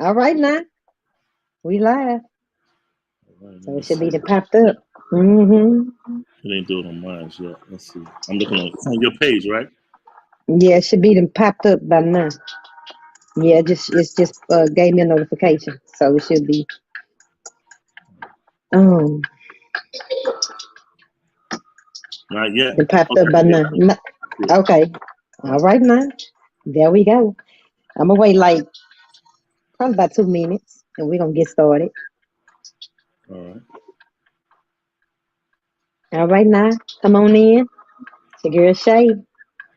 All right now. We live. All right, let So me it should see. be the popped up. Mm-hmm. It ain't doing on mine yet. Let's see. I'm looking on, it's on your page, right? Yeah, it should be them popped up by now. Yeah, it's just gave me a notification. So it should be um Not yet. the popped up Okay, by yeah, now. that's it. Okay. All right now. There we go. I'm gonna wait like probably about 2 minutes and we're gonna get started. All right. All right now. Come on in. It's your girl Shay.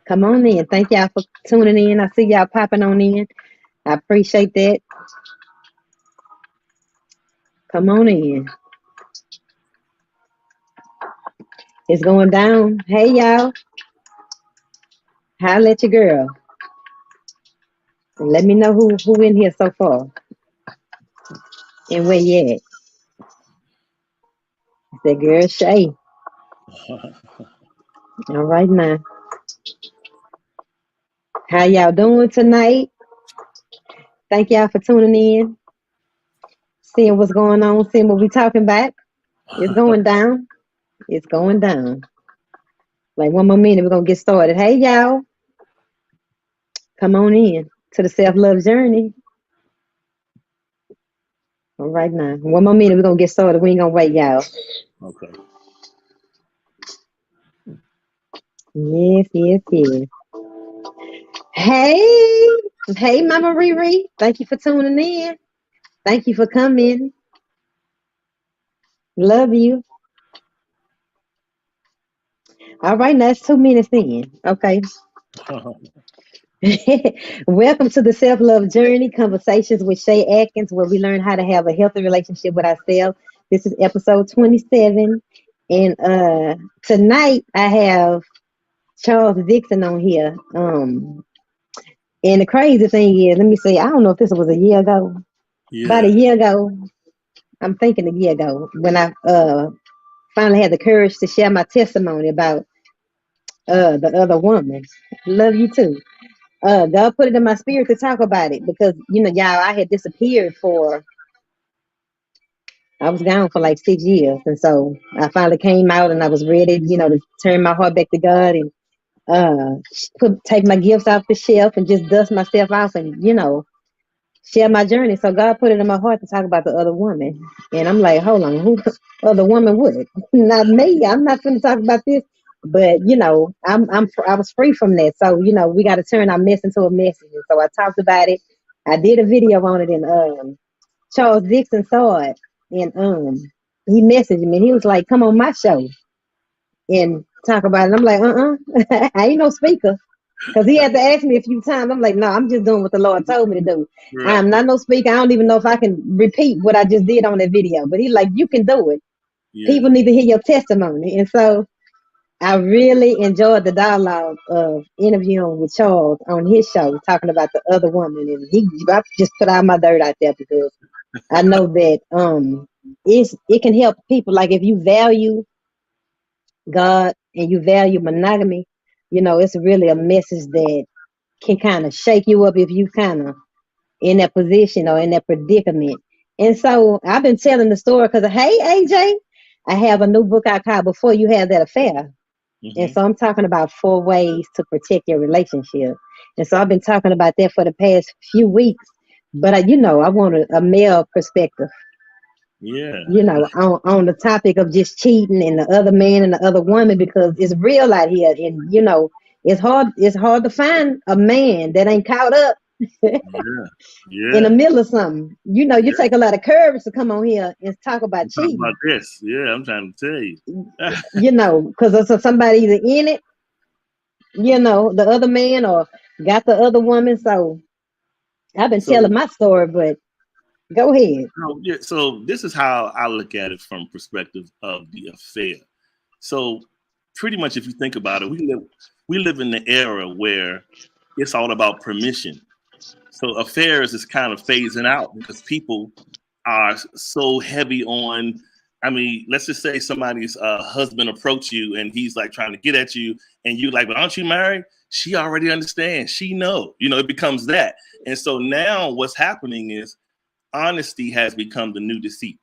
Come on in. Thank y'all for tuning in. I see y'all popping on in. I appreciate that. Come on in. It's going down. Hey y'all. Holla at your girl. And let me know who in here so far and where you at. It's that girl Shay. All right now. How y'all doing tonight? Thank y'all for tuning in, seeing what's going on, seeing what we talking about. It's going down. It's going down. Like 1 more minute, we're gonna get started. Hey y'all, come on in to the self-love journey. All right now. 1 more minute, we're gonna get started. We ain't gonna wait, y'all. Okay. Yes, yes, yes. Hey, hey, Mama Riri. Thank you for tuning in. Thank you for coming. Love you. All right, now it's 2 minutes in. Okay. Welcome to the Self Love Journey Conversations with Shei Atkins, where we learn how to have a healthy relationship with ourselves. This is episode 27. And tonight I have Charles Dixon on here. And the crazy thing is, let me see, I don't know if this was a year ago. About Yeah. a year ago, I'm thinking a year ago, when I finally had the courage to share my testimony about the other woman. Love you too. God put it in my spirit to talk about it because y'all, I had disappeared I was gone for like 6 years, and so I finally came out, and I was ready, to turn my heart back to God and take my gifts off the shelf and just dust myself off and share my journey. So God put it in my heart to talk about the other woman, and I'm like, hold on, who other woman would? Not me. I'm not going to talk about this. But I was free from that. So we got to turn our mess into a message. And so I talked about it. I did a video on it, and Charles Dixon saw it, and he messaged me. He was like, "Come on my show and talk about it." I'm like, I ain't no speaker. Because he had to ask me a few times. I'm like, no, I'm just doing what the Lord told me to do. Right. I'm not no speaker. I don't even know if I can repeat what I just did on that video. But he's like, you can do it. Yeah. People need to hear your testimony. And so I really enjoyed the dialogue of interviewing with Charles on his show, talking about the other woman. And I just put all my dirt out there because I know that it can help people. Like if you value God and you value monogamy, it's really a message that can kind of shake you up if you kind of in that position or in that predicament. And so I've been telling the story because, hey, AJ, I have a new book I called Before You Have That Affair. And Hmm. so I'm talking about 4 ways to protect your relationship. And so I've been talking about that for the past few weeks. But, I want a male perspective, Yeah. on the topic of just cheating and the other man and the other woman because it's real out here. And, it's hard to find a man that ain't caught up Yeah. in the Yeah. middle of something. You Yeah. take a lot of courage to come on here and talk about I'm talking about cheating, this. Yeah, I'm trying to tell you. because somebody either in it, the other man or got the other woman. So I've been So, telling my story, but go ahead. yeah, so this is how I look at it from perspective of the affair. So pretty much if you think about it, we live in the era where it's all about permission. So affairs is kind of phasing out because people are so heavy on. I mean, let's just say somebody's husband approach you and he's like trying to get at you, and you like, but aren't you married? She already understands. She know. It becomes that. And so now what's happening is honesty has become the new deceit.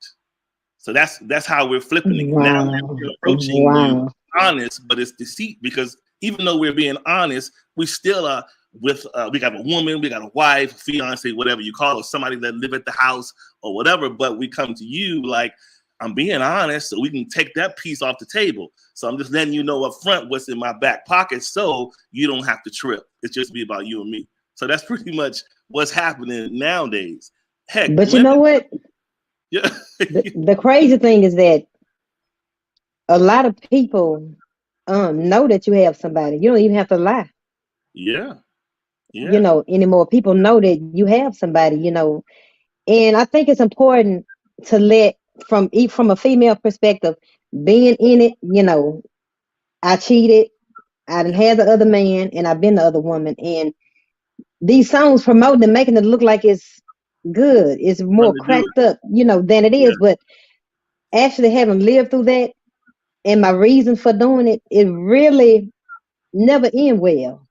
So that's how we're flipping it. Now Wow. we're approaching you Wow. honest, but it's deceit, because even though we're being honest, we still are with we got a woman, we got a wife, fiance, whatever you call it, somebody that live at the house or whatever. But we come to you like, I'm being honest, so we can take that piece off the table. So I'm just letting you know up front what's in my back pocket, so you don't have to trip. It's just be about you and me. So that's pretty much what's happening nowadays. Heck, But you know women, what? yeah, The crazy thing is that a lot of people know that you have somebody. You don't even have to lie, yeah, yeah. anymore. People know that you have somebody, And I think it's important to let from a female perspective, being in it, I cheated, I done had the other man, and I've been the other woman. And these songs promoting and making it look like it's good. It's Fun more to do cracked up, than it it. is. But actually having lived through that, and my reason for doing it, it really never end well.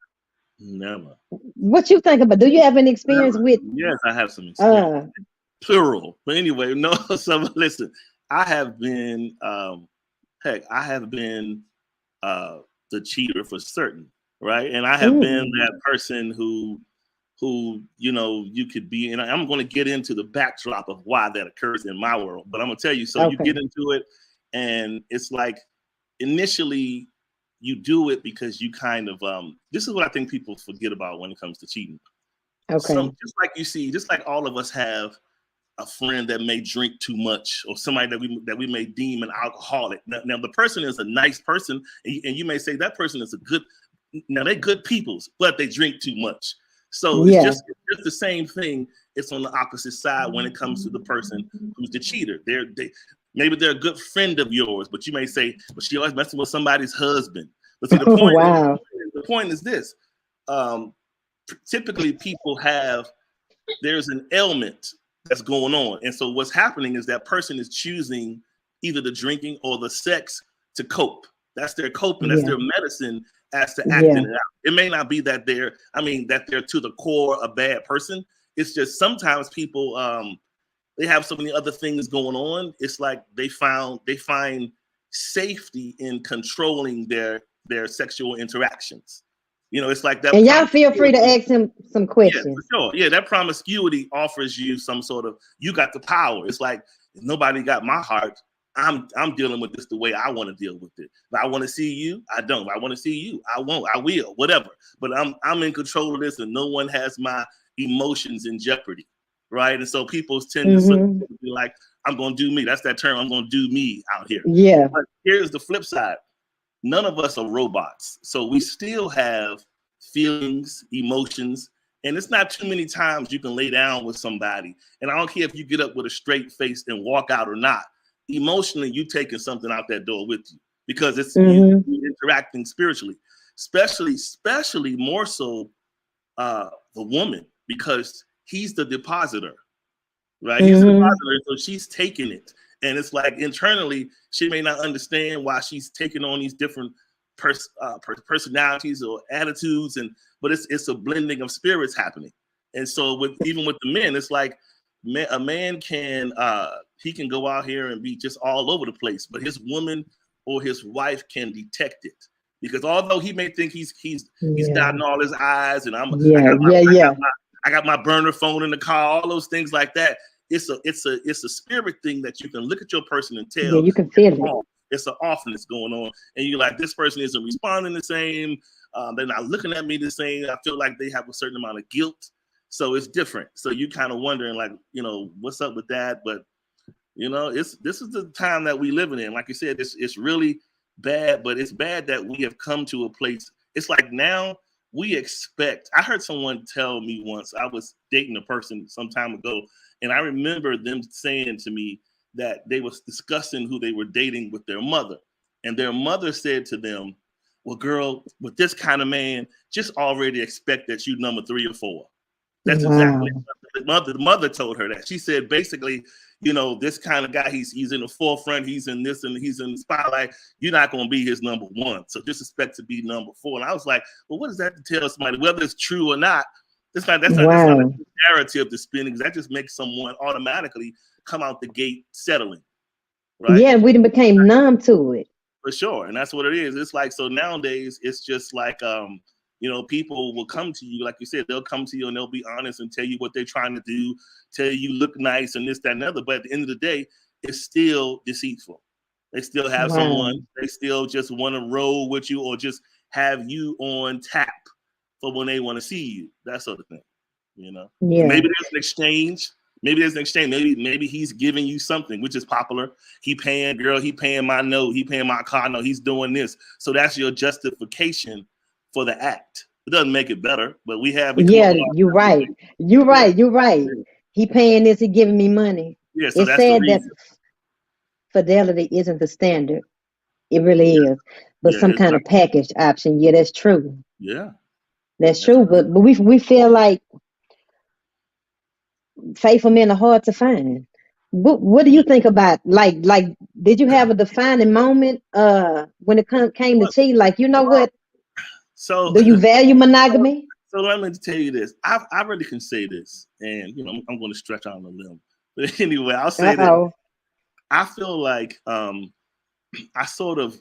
Yeah, never. What you think about? Do you have any experience Never. with Yes, I have some experience. uh Plural. But anyway, no, so listen, I have been heck, I have been the cheater for certain, right? And I have been mm, that person who you could be, and I'm going to get into the backdrop of why that occurs in my world, but I'm going to tell you. So you okay. get into it, and it's like initially you do it because you kind of this is what I think people forget about when it comes to cheating. Some Okay. just like you see, just like all of us have a friend that may drink too much, or somebody that we may deem an alcoholic. Now the person is a nice person, and you may say that person is a good. Now they're good peoples, but they drink too much. So it's Yeah. just the same thing. It's on the opposite side when it comes to the person who's the cheater. Maybe they're a good friend of yours, but you may say, "But she always messing with somebody's husband." But see, the Oh, point is, wow. the point is this: um, typically people there's an ailment that's going on. And so what's happening is that person is choosing either the drinking or the sex to cope. That's their coping. That's Yeah. their medicine as to acting Yeah. it out. It may not be that they're to the core a bad person. It's just sometimes people they have so many other things going on. It's like they find safety in controlling their sexual interactions. It's like that And y'all feel free to promiscuity. ask him some Yeah, for questions. sure. Yeah, that promiscuity offers you some sort of, you got the power. It's like, if nobody got my heart, I'm dealing with this the way I want to deal with it. If I want to see you, I don't. If I want to see you, I won't. I will, whatever. But I'm in control of this, and no one has my emotions in jeopardy, right? And so people tend to Mm-hmm. be like, I'm gonna do me. That's that term. I'm gonna do me out here. Yeah. But here's the flip side. None of us are robots, so we still have feelings, emotions, and it's not too many times you can lay down with somebody. And I don't care if you get up with a straight face and walk out or not. Emotionally, you taking something out that door with you, because it's you Mm-hmm. interacting spiritually, especially more so the woman, because he's the depositor, right? He's the Mm-hmm. depositor, so she's taking it. And it's like internally, she may not understand why she's taking on these different personalities or attitudes, but it's a blending of spirits happening. And so even with the men, it's like a man can he can go out here and be just all over the place, but his woman or his wife can detect it. Because although he may think he's Yeah. dotting all his I's, and I Yeah. got Yeah. Yeah. I got my burner phone in the car, all those things like that. It's a spirit thing that you can look at your person and Yeah. tell You can feel it. off. It's an offness going on, and you're like, this person isn't responding the same. They're not looking at me the same. I feel like they have a certain amount of guilt, so it's different. So you kind of wondering, like, what's up with that? But this is the time that we living in. Like you said, it's really bad, but it's bad that we have come to a place. It's like now we expect. I heard someone tell me once, I was dating a person some time ago, and I remember them saying to me that they was discussing who they were dating with their mother, and their mother said to them, "Well, girl, with this kind of man, just already expect that you number 3 or 4." That's exactly Wow. what the mother told her. That she said, basically, this kind of guy, he's in the forefront, he's in this, and he's in the spotlight. You're not going to be his number 1, so just expect to be number 4. And I was like, well, what does that tell somebody, whether it's true or not? That's not a Wow. narrative to spin because that just makes someone automatically come out the gate settling, right? Yeah, we done became numb to it. For sure, and that's what it is. It's like so nowadays. It's just like people will come to you, like you said, they'll come to you and they'll be honest and tell you what they're trying to do, tell you look nice and this, that, and other. But at the end of the day, it's still deceitful. They still have Wow. someone. They still just want to roll with you or just have you on tap for when they want to see you. That sort of thing. And Yeah. maybe there's an exchange. Maybe he's giving you something, which is popular. He paying my note. He paying my car note. He's doing this. So that's your justification for the act. It doesn't make it better, but we come up Yeah, with our you're right. You're yeah, right. You're right. yeah, He paying this, he giving me money. yeah. So It's that's the sad that reason. fidelity isn't the standard. It really Yeah, is. But yeah, some it's kind not. of package option. Yeah, that's true. Yeah, That's that's true. true. But we feel like faithful men are hard to find. What do you Yeah. think about like did you have a defining moment when it came to Well, cheat? Like, you know well, what? so Do you value monogamy? so let me tell you this. I really can say this, and I'm going to stretch out on a limb. But anyway, I'll say that Uh-oh. I feel like I sort of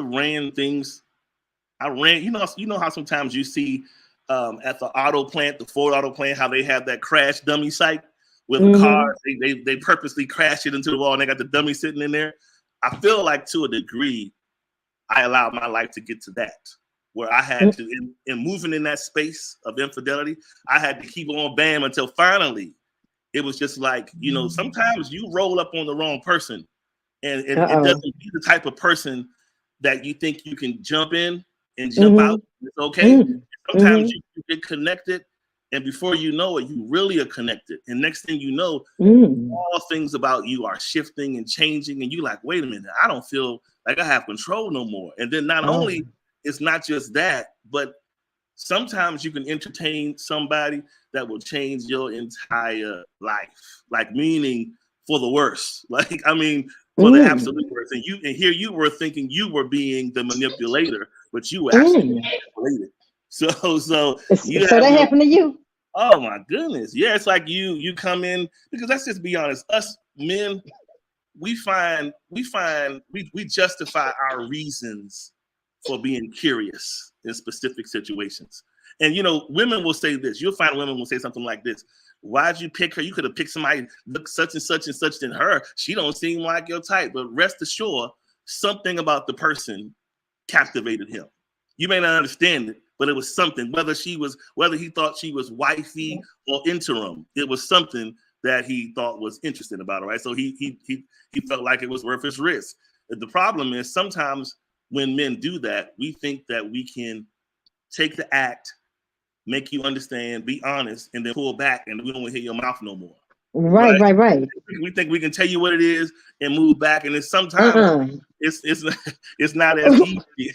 ran things. I ran, how sometimes you see at the auto plant, the Ford auto plant, how they have that crash dummy site where the car Mm-hmm. they purposely crash it into the wall and they got the dummy sitting in there. I feel like to a degree, I allowed my life to get to that where I had to, in moving in that space of infidelity, I had to keep on bam until finally it was just like, sometimes you roll up on the wrong person and it Uh-oh. doesn't be the type of person that you think you can jump in and jump out. Mm-hmm. It's okay. Mm-hmm. Sometimes you get connected, and before you know it, you really are connected. And next thing you know, Mm-hmm. all things about you are shifting and changing, and you like, wait a minute, I don't feel like I have control no more. And then not Oh. only it's not just that, but sometimes you can entertain somebody that will change your entire life, like meaning for the worse. Like, I mean, for the Mm. absolute worst. And here you were thinking you were being the manipulator, but you were actually being Mm. manipulated. So you So have that your happened to you? oh my goodness. Yeah, it's like you come in because let's just be honest, us men, we justify our reasons for being curious in specific situations. And women will say this. You'll find women will say something like this. Why'd you pick her? You could have picked somebody look such and such than her. She don't seem like your type. But rest assured, something about the person captivated him. You may not understand it, but it was something. Whether he thought she was wifey or interim, it was something that he thought was interesting about her, right? So he felt like it was worth his risk. The problem is sometimes when men do that, we think that we can take the act, make you understand, be honest, and then pull back, and we don't want to hear your mouth no more, Right, right? right, right. We think we can tell you what it is and move back, and then sometimes Uh-uh. it's not as easy.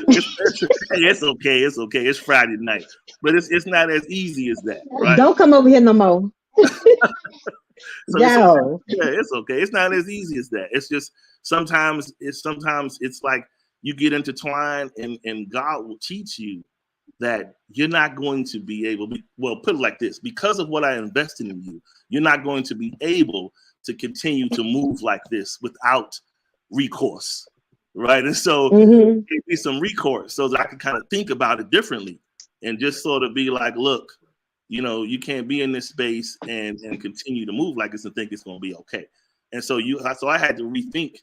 it's, it's okay. It's okay. It's Friday night, but it's not as easy as that, right? Don't come over here no more. So Yo. yeah, it's okay. It's not as easy as that. It's just sometimes it's like you get intertwined and God will teach you that you're not going to be able well, put it like this, because of what I invested in you, you're not going to be able to continue to move like this without recourse. Right. And so Mm-hmm. give me some recourse so that I can kind of think about it differently and just sort of be like, look, you can't be in this space and continue to move like this and think it's going to be okay. And so I had to rethink,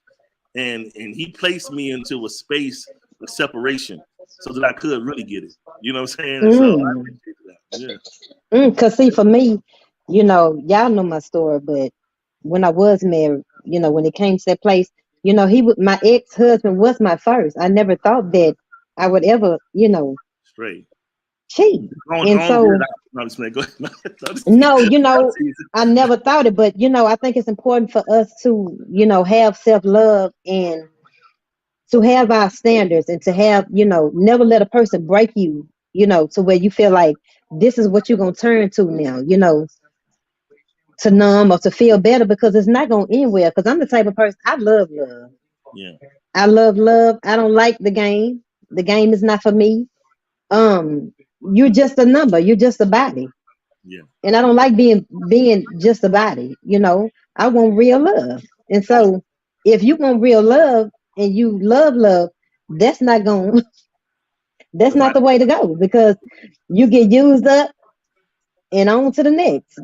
and he placed me into a space of separation so that I could really get it. You know what I'm saying? And so I Mm. appreciate that. Yeah. Cause see, for me, y'all know my story, but when I was married, when it came to that place, my ex-husband was my first. I never thought that I would ever, Straight. cheat. Go And on, get it so, out. No, I'm just playing. Go ahead. No, I'm just teasing. no, I'm teasing. I never thought it, but I think it's important for us to, have self-love and to have our standards and to have, never let a person break you, to where you feel like this is what you're gonna turn to now, to numb or to feel better, because it's not going anywhere. Because I'm the type of person, I love love. Yeah. I love love. I don't like the game. The game is not for me. um, you're just a number. You're just a body. Yeah. And I don't like being just a body. I want real love. And so if you want real love and you love, that's not going that's not Right. the way to go, because you get used up and on to the next.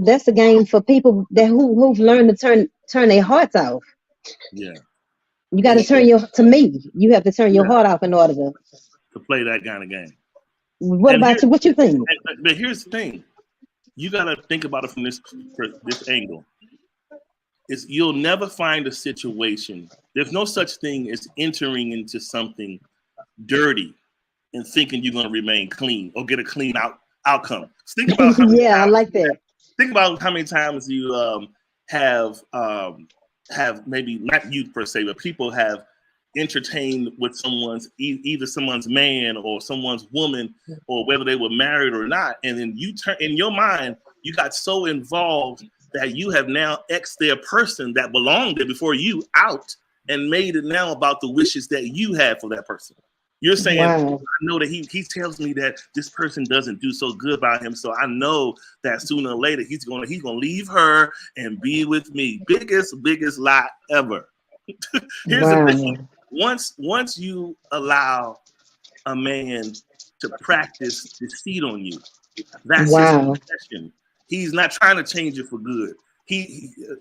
That's a game for people who've learned to turn their hearts off. Yeah. You got And to turn you have to turn your yeah, heart off in order to. to play that kind of game. What And about you? What you think? but here's the thing: you got to think about it from this angle. Is you'll never find a situation. There's no such thing as entering into something dirty and thinking you're going to remain clean or get a clean outcome. Think about how many Yeah, I times. like that. Think about how many times you have maybe not you per se, but people have entertained with either someone's man or someone's woman, or whether they were married or not, and then you turn in your mind, you got so involved that you have now X their person that belonged there before you out and made it now about the wishes that you had for that person. You're saying, Wow. I know that he tells me that this person doesn't do so good by him, so I know that sooner or later he's gonna leave her and be with me. Biggest lie ever. Here's the thing: Wow. once you allow a man to practice deceit on you, that's his Wow. profession. He's not trying to change it for good.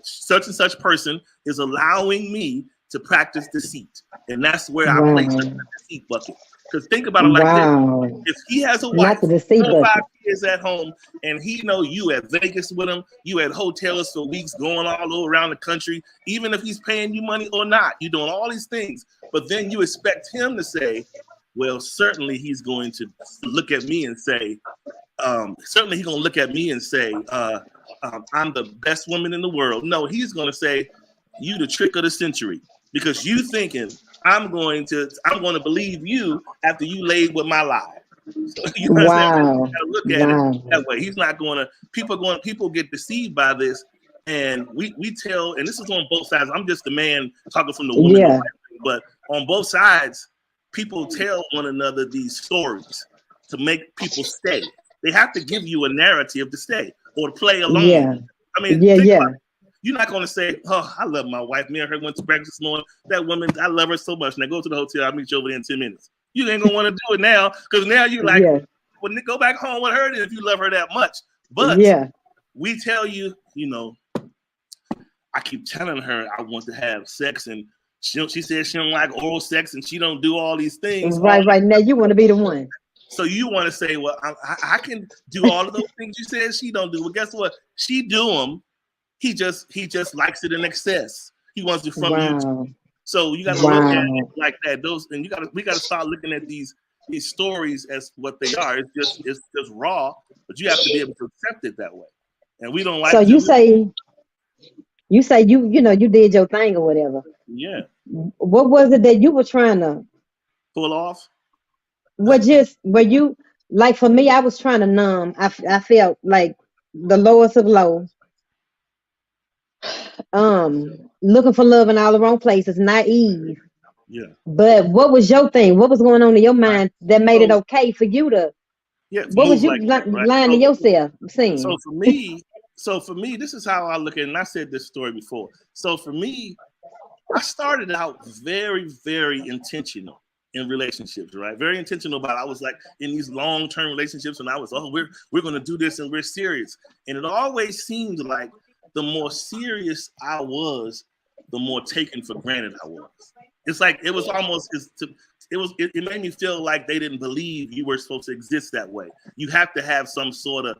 Such and such person is allowing me to practice deceit, and that's where I place the Wow. deceit bucket. Because think about it like this: Wow. if he has a Not wife, the deceit 4 or 5 bucket. kids at home, and he know you at Vegas with him, you at hotels for weeks, going all over around the country, even if he's paying you money or not, you're doing all these things, but then you expect him to say, well, certainly he's going to look at me and say, certainly he's going to look at me and say, I'm the best woman in the world. No, he's going to say, you the trick of the century, because you thinking I'm going to believe you after you laid with my lie. So you understand? You Wow. got to look at it Wow. that way. He's not going to. People get deceived by this, and we tell. And this is on both sides. I'm just the man talking from the woman, Yeah. but on both sides, people tell one another these stories to make people stay. They have to give you a narrative to stay or to play along. Yeah. I mean, Yeah. think about Yeah. it. You're not going to say, "Oh, I love my wife. Me and her went to breakfast this morning. That woman, I love her so much." Now go to the hotel. I'll meet you over there in 10 minutes. You ain't gonna want to do it now, because now you're like, Yeah. well, go back home with her if you love her that much. But Yeah. we tell you, I keep telling her I want to have sex, and she says she don't like oral sex, and she don't do all these things. Right. Right. Now you want to be the one. So you want to say, well, I can do all of those things you said she don't do. Well, guess what? She do them. He just likes it in excess. He wants it from you. Wow. So you got to look at it Wow. like that. We got to start looking at these stories as what they are. It's just raw, but you have to be able to accept it that way. And we don't So like you to. say you did your thing or whatever. Yeah, What was it that you were trying to? pull off. What just were you like? For me, I was trying to numb. I felt like the lowest of low. Looking for love in all the wrong places, naive. Yeah. But what was your thing? What was going on in your Right. mind that made it So okay for you to? yeah, to What was move you like that, right? lying to yourself So saying? for me, this is how I look at it. And I said this story before. So for me, I started out very, very intentional in relationships, right? Very intentional about it. I was like in these long-term relationships, and I was, we're gonna do this and we're serious. And it always seemed like the more serious I was, the more taken for granted I was. It's like it was almost it made me feel like they didn't believe you were supposed to exist that way. You have to have some sort of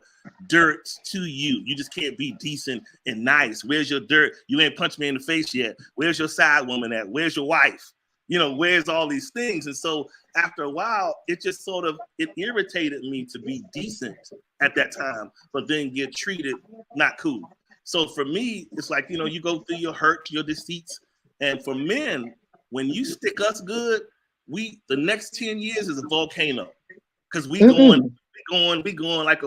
dirt to you. You just can't be decent and nice. Where's your dirt? You ain't punched me in the face yet. Where's your side woman at? Where's your wife? Where's all these things? And so after a while, it just it irritated me to be decent at that time, but then get treated not cool. So for me, it's like, you go through your hurt, your deceits. And for men, when you stick us good, the next 10 years is a volcano. Because we going, Mm-mm. we going like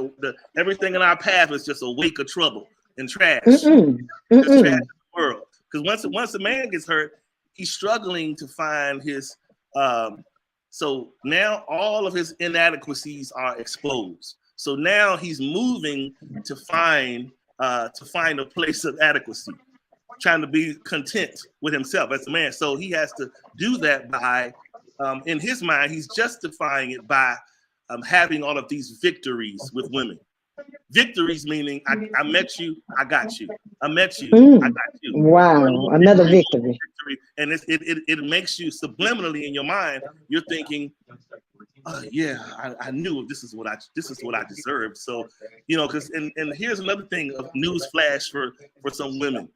everything in our path is just a wake of trouble and trash. Mm-mm. Just trash in Mm-mm. the world. Because once a man gets hurt, he's struggling to find his So now all of his inadequacies are exposed. So now he's moving to find a place of adequacy, trying to be content with himself as a man. So he has to do that by, in his mind, he's justifying it by having all of these victories with women. Victories meaning I met you, I got you. I met you, I got you. Wow, another victory. And it makes you subliminally in your mind, you're thinking, yeah, I knew this is what I deserved. So, because and here's another thing of news flash for some women.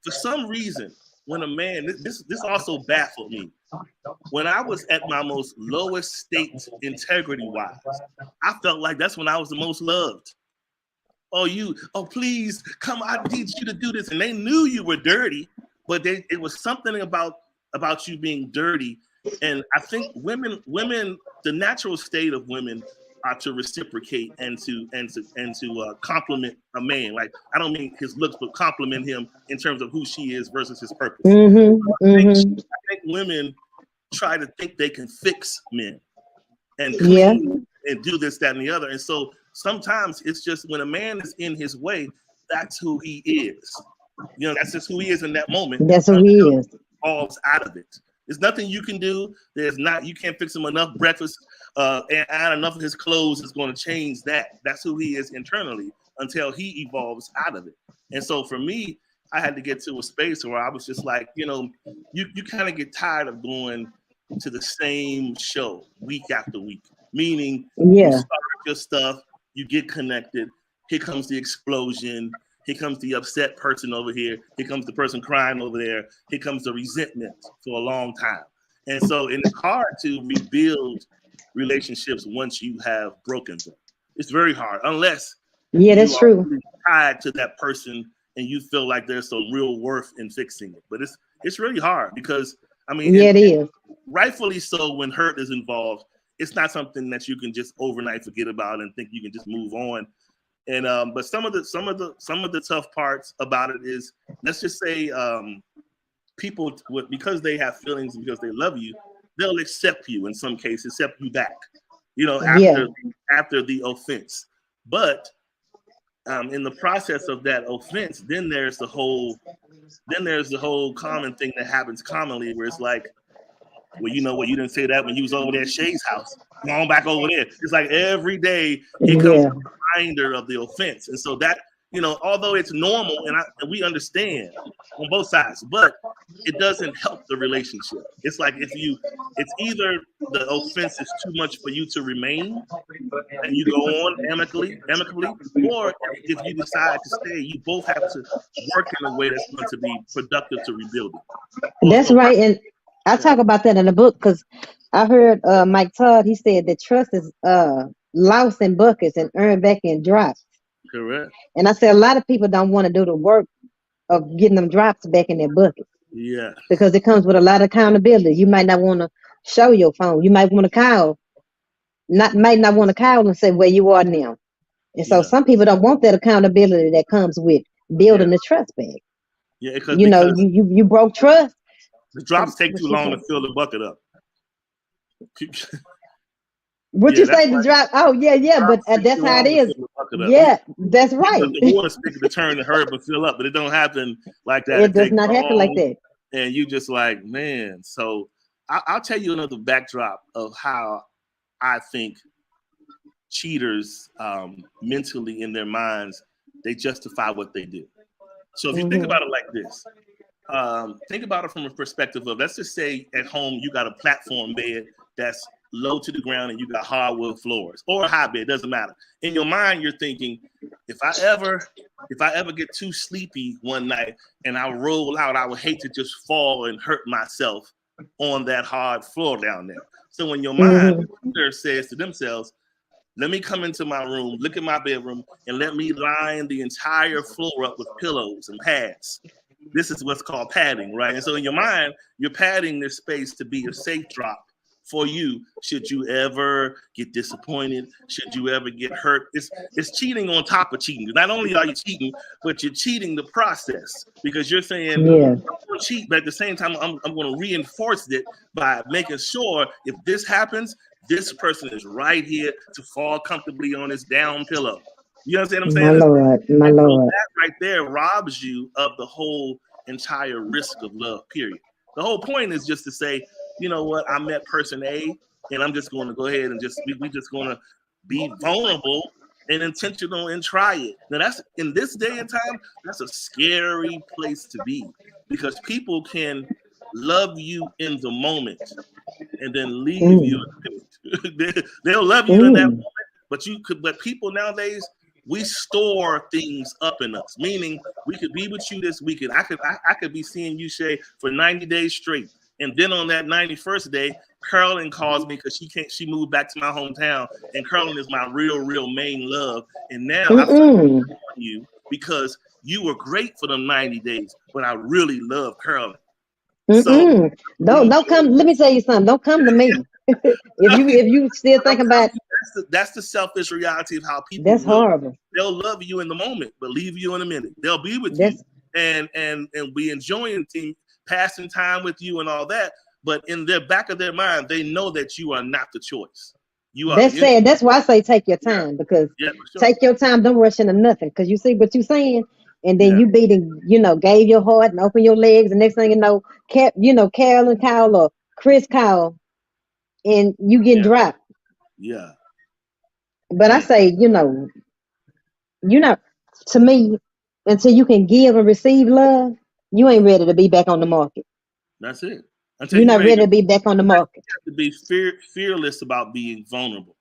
For some reason, when a man, this also baffled me. When I was at my most lowest state integrity wise, I felt like that's when I was the most loved. Oh, please come, I need you to do this. And they knew you were dirty, but it was something about you being dirty. And I think women, the natural state of women are to reciprocate and to compliment a man. Like, I don't mean his looks, but compliment him in terms of who she is versus his purpose. I think women try to think they can fix men and clean and do this, that, and the other. And so sometimes it's just when a man is in his way, that's who he is. That's just who he is in that moment. That's who he is. Falls out of it. There's nothing you can do. You can't fix him enough breakfast and enough of his clothes is going to change that. That's who he is internally until he evolves out of it. And so for me, I had to get to a space where I was just like, you kind of get tired of going to the same show week after week. Meaning, you start your stuff, you get connected. Here comes the explosion. Here comes the upset person over here. Here comes the person crying over there. Here comes the resentment for a long time. And so it's hard to rebuild relationships once you have broken them. It's very hard, unless that's true. Really tied to that person and you feel like there's some real worth in fixing it. But it's really hard because, it is. Rightfully so when hurt is involved. It's not something that you can just overnight forget about and think you can just move on. And but some of the tough parts about it is, let's just say people, because they have feelings, because they love you, they'll accept you in some cases, accept you back, after the offense. But in the process of that offense, then there's the whole common thing that happens commonly where it's like, well, you know what, you didn't say that when you was over there at Shei's house. Come on back over there. It's like every day it comes a reminder of the offense. And so that, although it's normal and we understand on both sides, but it doesn't help the relationship. It's like it's either the offense is too much for you to remain and you go on amicably, or if you decide to stay, you both have to work in a way that's going to be productive to rebuild it. That's right. And I talk about that in the book because I heard Mike Todd, he said that trust is lost in buckets and earned back in drops. Correct. And I said a lot of people don't want to do the work of getting them drops back in their bucket. Yeah. Because it comes with a lot of accountability. You might not want to show your phone. You might want to call. Might not want to call and say where you are now. And so some people don't want that accountability that comes with building the trust back. Yeah, because you broke trust. The drops take too long to fill the bucket up. What you say, the drop? Oh, yeah, but that's how it is. Yeah, that's right. The water spigot to turn to hurry but fill up, but it don't happen like that. It does not happen like that. And you just like, man. So I'll tell you another backdrop of how I think cheaters mentally in their minds, they justify what they do. So if you think about it like this, think about it from a perspective of, let's just say at home you got a platform bed that's low to the ground and you got hardwood floors, or a high bed, doesn't matter. In your mind, you're thinking, if I ever get too sleepy one night and I roll out, I would hate to just fall and hurt myself on that hard floor down there. So in your mind, the cheater says to themselves, let me come into my room, look at my bedroom, and let me line the entire floor up with pillows and pads. This is what's called padding, right? And so in your mind, you're padding this space to be a safe drop for you should you ever get disappointed, should you ever get hurt. It's cheating on top of cheating. Not only are you cheating, but you're cheating the process because you're saying, Yeah. I'm going to cheat, but at the same time, I'm going to reinforce it by making sure if this happens, this person is right here to fall comfortably on his down pillow. You understand what I'm My saying? Lord. My And so Lord. that right there robs you of the whole entire risk of love, period. The whole point is just to say, you know what, I met person A, and I'm just going to go ahead and we just going to be vulnerable and intentional and try it. Now that's in this day and time, that's a scary place to be because people can love you in the moment and then leave you Mm. in a minute. They'll love you in that Mm. moment, but people nowadays, we store things up in us. Meaning, we could be with you this weekend. I could be seeing you, Shei, for 90 days straight, and then on that 91st day, Carolyn calls me because she moved back to my hometown, and Carolyn is my real main love. And now I'm Mm-mm. on you because you were great for them 90 days, but I really love Carolyn. So Mm-mm. when Don't come. Let me tell you something. Don't come to me. If you still I'm think telling about, you, that's the selfish reality of how people that's will. horrible. They'll love you in the moment, but leave you in a minute. They'll be with you That's and be enjoying passing time with you and all that. But in their back of their mind, they know that you are not the choice. You are. that's sad. That's why I say take your Yeah, time, because yeah, for sure. take your time. Don't rush into nothing, because you see what you're saying, and then Yeah, you beating, gave your heart and open your legs, and next thing you know, Carolyn Kyle or Chris Kyle, and you getting yeah, dropped. yeah, But I yeah. say, you know, to me, until you can give and receive love, you ain't ready to be back on the market. That's it. Until You're you're not ready ready to be back on the market. to be fearless about being vulnerable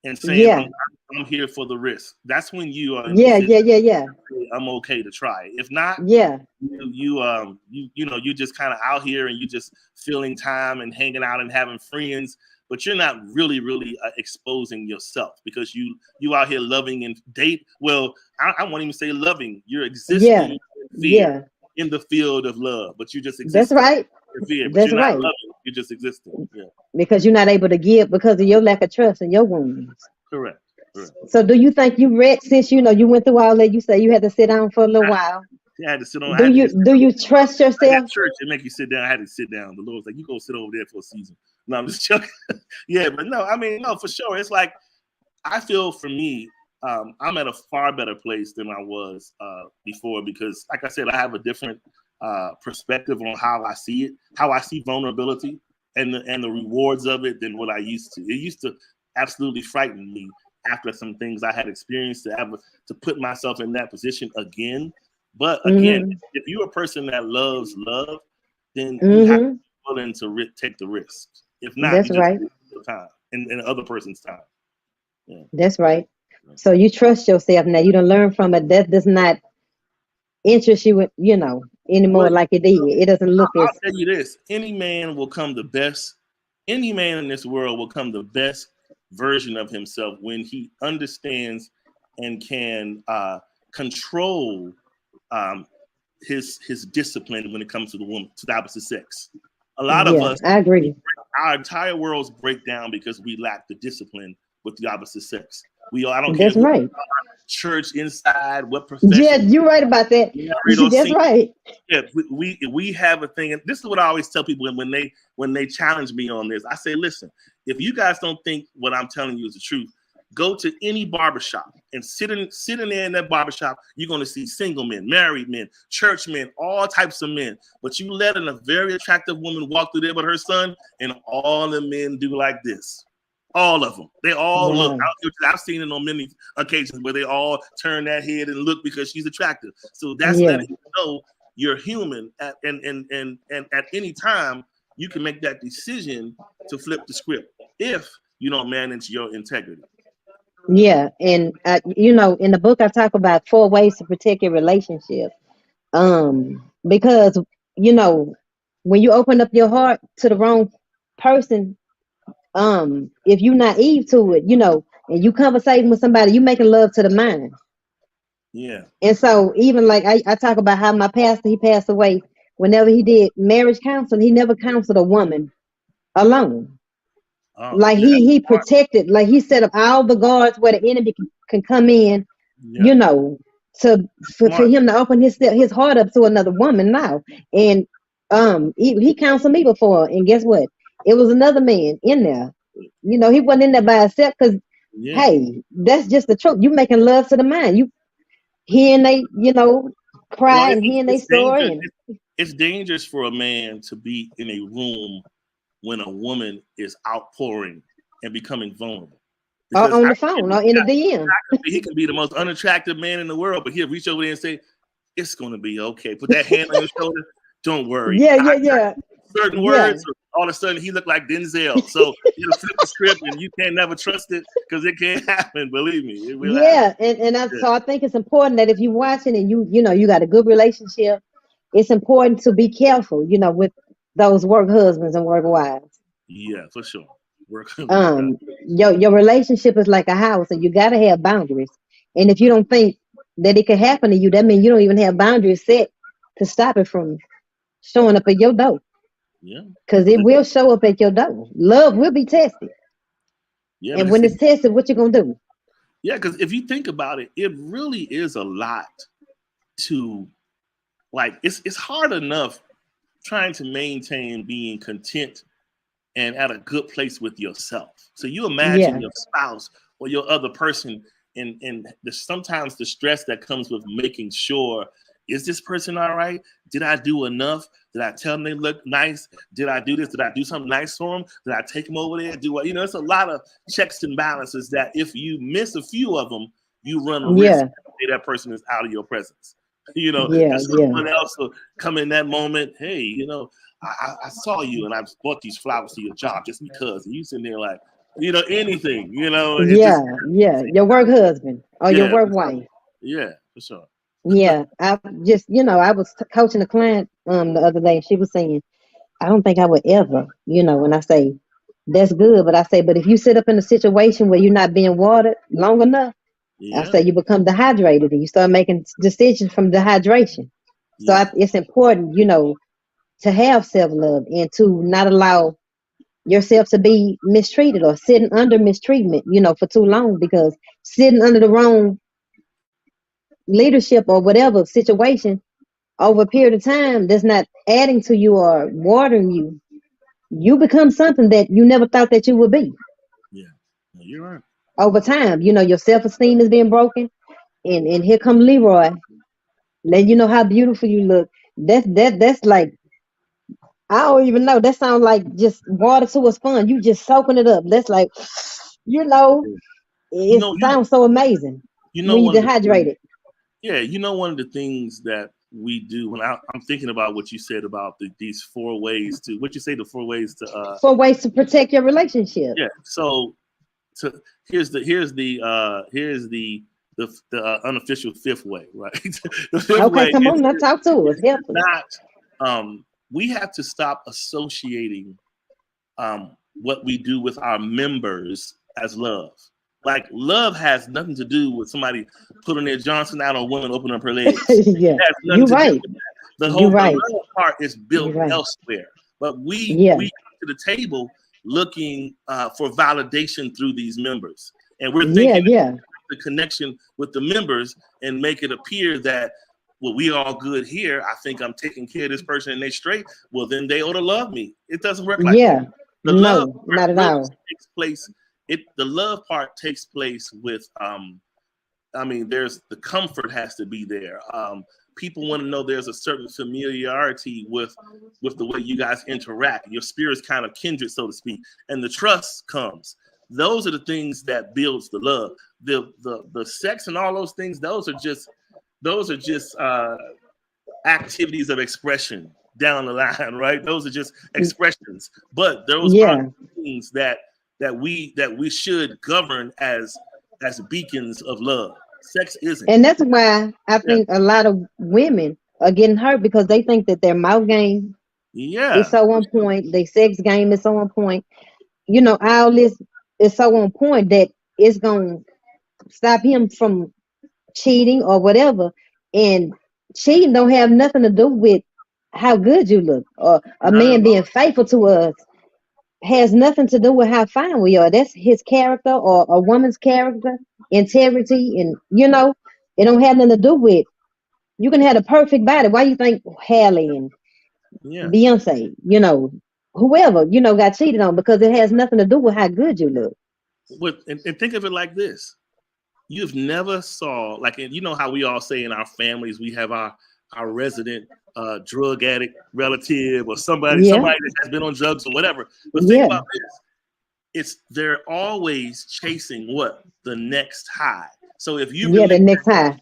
and saying, Yeah, I'm here for the risk. That's when you are in yeah, position. yeah, yeah, yeah, I'm okay to try it. If not, yeah. you just kind of out here and you just filling time and hanging out and having friends, but you're not really exposing yourself because you out here loving and date. Well, I won't even say loving. You're Yeah, existing in fear yeah. in the field of love, but you're just That's existing right. in fear. But That's you're not right. loving. You're just existing. Yeah, Because you're not able to give because of your lack of trust and your wounds. correct. Correct. So do you think you read, since you went through all that, you say you had to sit down for a little while. I had to sit on. I Do had to you get do you trust like at yourself? church. They make you sit down. I had to sit down. The Lord's like, you go sit over there for a season. No, I'm just joking. Yeah, but no, I mean, no, for sure. It's like I feel for me, I'm at a far better place than I was before because, like I said, I have a different perspective on how I see it, how I see vulnerability, and the rewards of it than what I used to. It used to absolutely frighten me after some things I had experienced to put myself in that position again. But again, Mm-hmm. if you're a person that loves love, then you have to Mm-hmm. be willing to take the risks. If not, That's you just right. waste your time and other person's time. Yeah. That's right. So you trust yourself now. You don't learn from it. That does not interest you, Well, anymore like it did. It doesn't look I'll as. tell you this: any man will come the best. Any man in this world will come the best version of himself when he understands and can control um, his discipline when it comes to the woman, to the opposite sex. A lot of Yeah, us, I agree. our entire worlds break down because we lack the discipline with the opposite sex. I don't care That's who right. church inside, what Yeah, profession, you're right about that. married or That's single. right. Yeah, we have a thing, and this is what I always tell people when they challenge me on this. I say, listen, if you guys don't think what I'm telling you is the truth, go to any barbershop and sit in there in that barbershop. You're going to see single men, married men, church men, all types of men. But you let a very attractive woman walk through there with her son, and all the men do like this. All of them. They all look. Wow. I've seen it on many occasions where they all turn that head and look because she's attractive. So that's Yeah. letting you know you're human and at any time you can make that decision to flip the script if you don't manage your integrity. Yeah. And in the book I talk about 4 ways to protect your relationship. Because you know, when you open up your heart to the wrong person, if you naive to it, and you conversating with somebody, you making love to the mind. Yeah. And so even like I talk about how my pastor, he passed away. Whenever he did marriage counseling, he never counseled a woman alone. Oh Like yeah, that's he smart. protected, like he set up all the guards where the enemy can come in, Yeah, you know, to for smart. him to open his heart up to another woman now. And he counseled me before, and guess what? It was another man in there. You know, he wasn't in there by himself because Yeah. hey, that's just the truth. You making love to the man. You hearing they, Well, cry and hearing they it's story dangerous. and It's dangerous for a man to be in a room when a woman is outpouring and becoming vulnerable. or Because on the phone or in the DM. he can be the most unattractive man in the world, but he'll reach over there and say, "It's going to be okay." Put that hand on your shoulder. Don't worry. Yeah, I yeah, got yeah, certain yeah. words. All of a sudden, he looked like Denzel. So you flip the script, and you can't never trust it because it can't happen. Believe me, it will happen. Yeah, and Yeah. so I think it's important that if you're watching and you got a good relationship, it's important to be careful, with those work husbands and work wives. Yeah, for sure. Work, work out. Um, your relationship is like a house, and you got to have boundaries. And if you don't think that it can happen to you, that means you don't even have boundaries set to stop it from showing up at your door, Yeah, because because it will show up at your door. Love will be tested, yeah, and because when it's tested, what you gonna do? yeah, because if you think about it, it really is a lot to like. It's hard enough trying to maintain being content and at a good place with yourself. So you imagine Yeah, your spouse or your other person, and sometimes the stress that comes with making sure, is this person all right? Did I do enough? Did I tell them they look nice? Did I do this? Did I do something nice for them? Did I take them over there? Do I, it's a lot of checks and balances that if you miss a few of them, you run a risk yeah, that that person is out of your presence. yeah, And yeah, someone else will come in that moment. Hey, I saw you and I bought these flowers to your job just because. And you sitting there like, anything, it yeah, just, yeah. Your work husband or your yeah, work for sure. wife. Yeah, for sure. Yeah, I just, I was coaching a client the other day. She was saying, I don't think I would ever, when I say that's good, but I say, but if you sit up in a situation where you're not being watered long enough, I Yeah, say you become dehydrated and you start making decisions from dehydration. So yeah, it's important, to have self love and to not allow yourself to be mistreated or sitting under mistreatment, for too long, because sitting under the wrong leadership or whatever situation over a period of time that's not adding to you or watering you, you become something that you never thought that you would be. yeah. No, you're right. Over time, your self-esteem is being broken, and here come Leroy, letting you know how beautiful you look. That's like, I don't even know. That sounds like just water to a sponge. You just soaking it up. That's like, you know, Yeah. You it know, you sounds so amazing when you one of the things, dehydrated. yeah, one of the things that we do when I'm thinking about what you said about these four ways to what you say the four ways to For ways to protect your relationship. yeah. So here's the unofficial fifth way, right? The fifth Okay, way come on, now talk to us. is Help us. not we have to stop associating what we do with our members as love. Like love has nothing to do with somebody putting their Johnson out on a woman, opening up her legs. Yeah, It has nothing you're to do right. with that. You're The right. love part is You're built right. elsewhere. But Yeah, we come to the table looking for validation through these members, and we're yeah, thinking yeah, the connection with the members and make it appear that well, we all good here. I think I'm taking care of this person and they straight. Well, then they ought to love me. It doesn't work like that. yeah. The love No, part not at really all. takes place. The love part takes place with I mean, there's the comfort has to be there. People want to know there's a certain familiarity with the way you guys interact. Your spirits kind of kindred, so to speak, and the trust comes. Those are the things that builds the love. The sex and all those things. Those are just activities of expression down the line, right? Those are just expressions, but those aren't Yeah, things that we should govern as beacons of love. Sex isn't. and that's why I Yeah, think a lot of women are getting hurt because they think that their mouth game is yeah, so on point, their sex game is so on point. All this is so on point that it's gonna stop him from cheating or whatever. And cheating don't have nothing to do with how good you look or a not at man being all. faithful to us. has nothing to do with how fine we are. That's his character or a woman's character, integrity, and it don't have nothing to do with. You can have a perfect body. Why you think Halle and Yeah. Beyonce, whoever, got cheated on because it has nothing to do with how good you look. And think of it like this: you've never saw like, you know how we all say in our families we have our resident drug addict relative or somebody Yeah, that has been on drugs or whatever. But think yeah, about this: they're always chasing what? The next high. So yeah. The next high.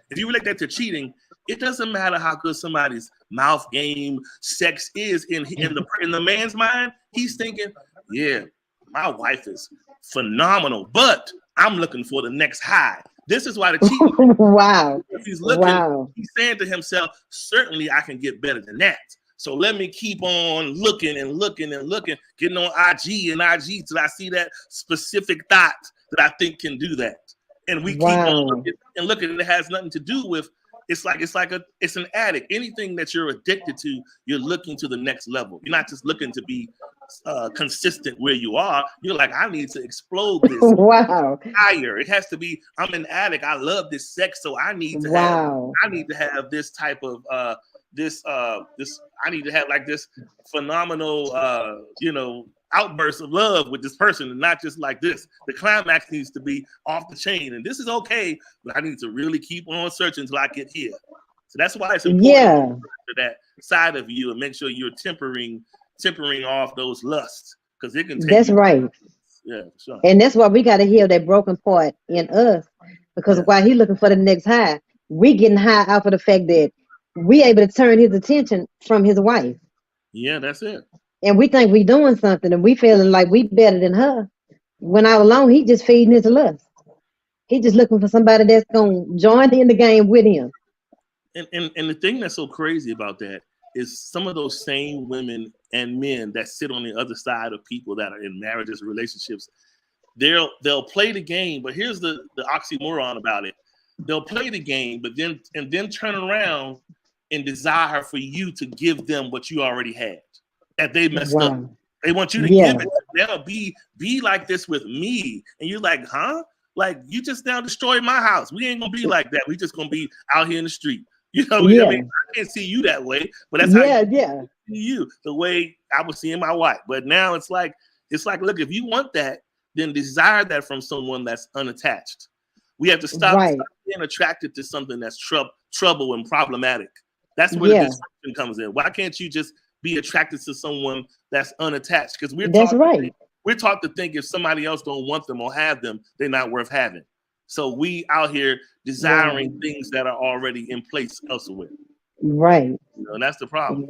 if you relate that to cheating, it doesn't matter how good somebody's mouth game, sex is in the man's mind. He's thinking, yeah, my wife is phenomenal, but I'm looking for the next high. This is why the cheating. Wow, If he's looking, wow, he's saying to himself, certainly I can get better than that. So let me keep on looking and looking and looking, getting on IG and IG till I see that specific thought that I think can do that. And we keep on wow. looking and looking, and it has nothing to do with. It's an addict. Anything that you're addicted to, you're looking to the next level. You're not just looking to be consistent where you are. You're like, I need to explode this Wow, higher. It has to be, I'm an addict. I love this sex, so I need to wow, have this type of this I need to have like this phenomenal outburst of love with this person, and not just like this. The climax needs to be off the chain, and this is okay, but I need to really keep on searching until I get here. So that's why it's important yeah. to that side of you and make sure you're tempering off those lusts, because it can take That's you. right. Yeah, for sure. And that's why we got to heal that broken part in us. Because Yeah, while he looking for the next high, we getting high off of the fact that we able to turn his attention from his wife. yeah, that's it. And we think we doing something and we feeling like we better than her. When all alone, he just feeding his lust. He just looking for somebody that's going to join in the game with him. And the thing that's so crazy about that is some of those same women and men that sit on the other side of people that are in marriages, relationships, they'll play the game, but here's the oxymoron about it. They'll play the game, but then turn around and desire for you to give them what you already had that they messed up. Wow. They want you to Yeah. give it. They'll be like this with me, and you're like, huh? Like, you just now destroyed my house. We ain't gonna be like that. We just gonna be out here in the street. I mean, Yeah. I can't see you that way, but that's how Yeah. Yeah. you the way I was seeing my wife. But now it's like, look, if you want that, then desire that from someone that's unattached. We have to stop Right. being attracted to something that's trouble and problematic. That's where the Yeah. dysfunction comes in. Why can't you just be attracted to someone that's unattached? Because That's right. we're taught to think if somebody else don't want them or have them, they're not worth having. So we out here desiring things that are already in place elsewhere. Right. And that's the problem.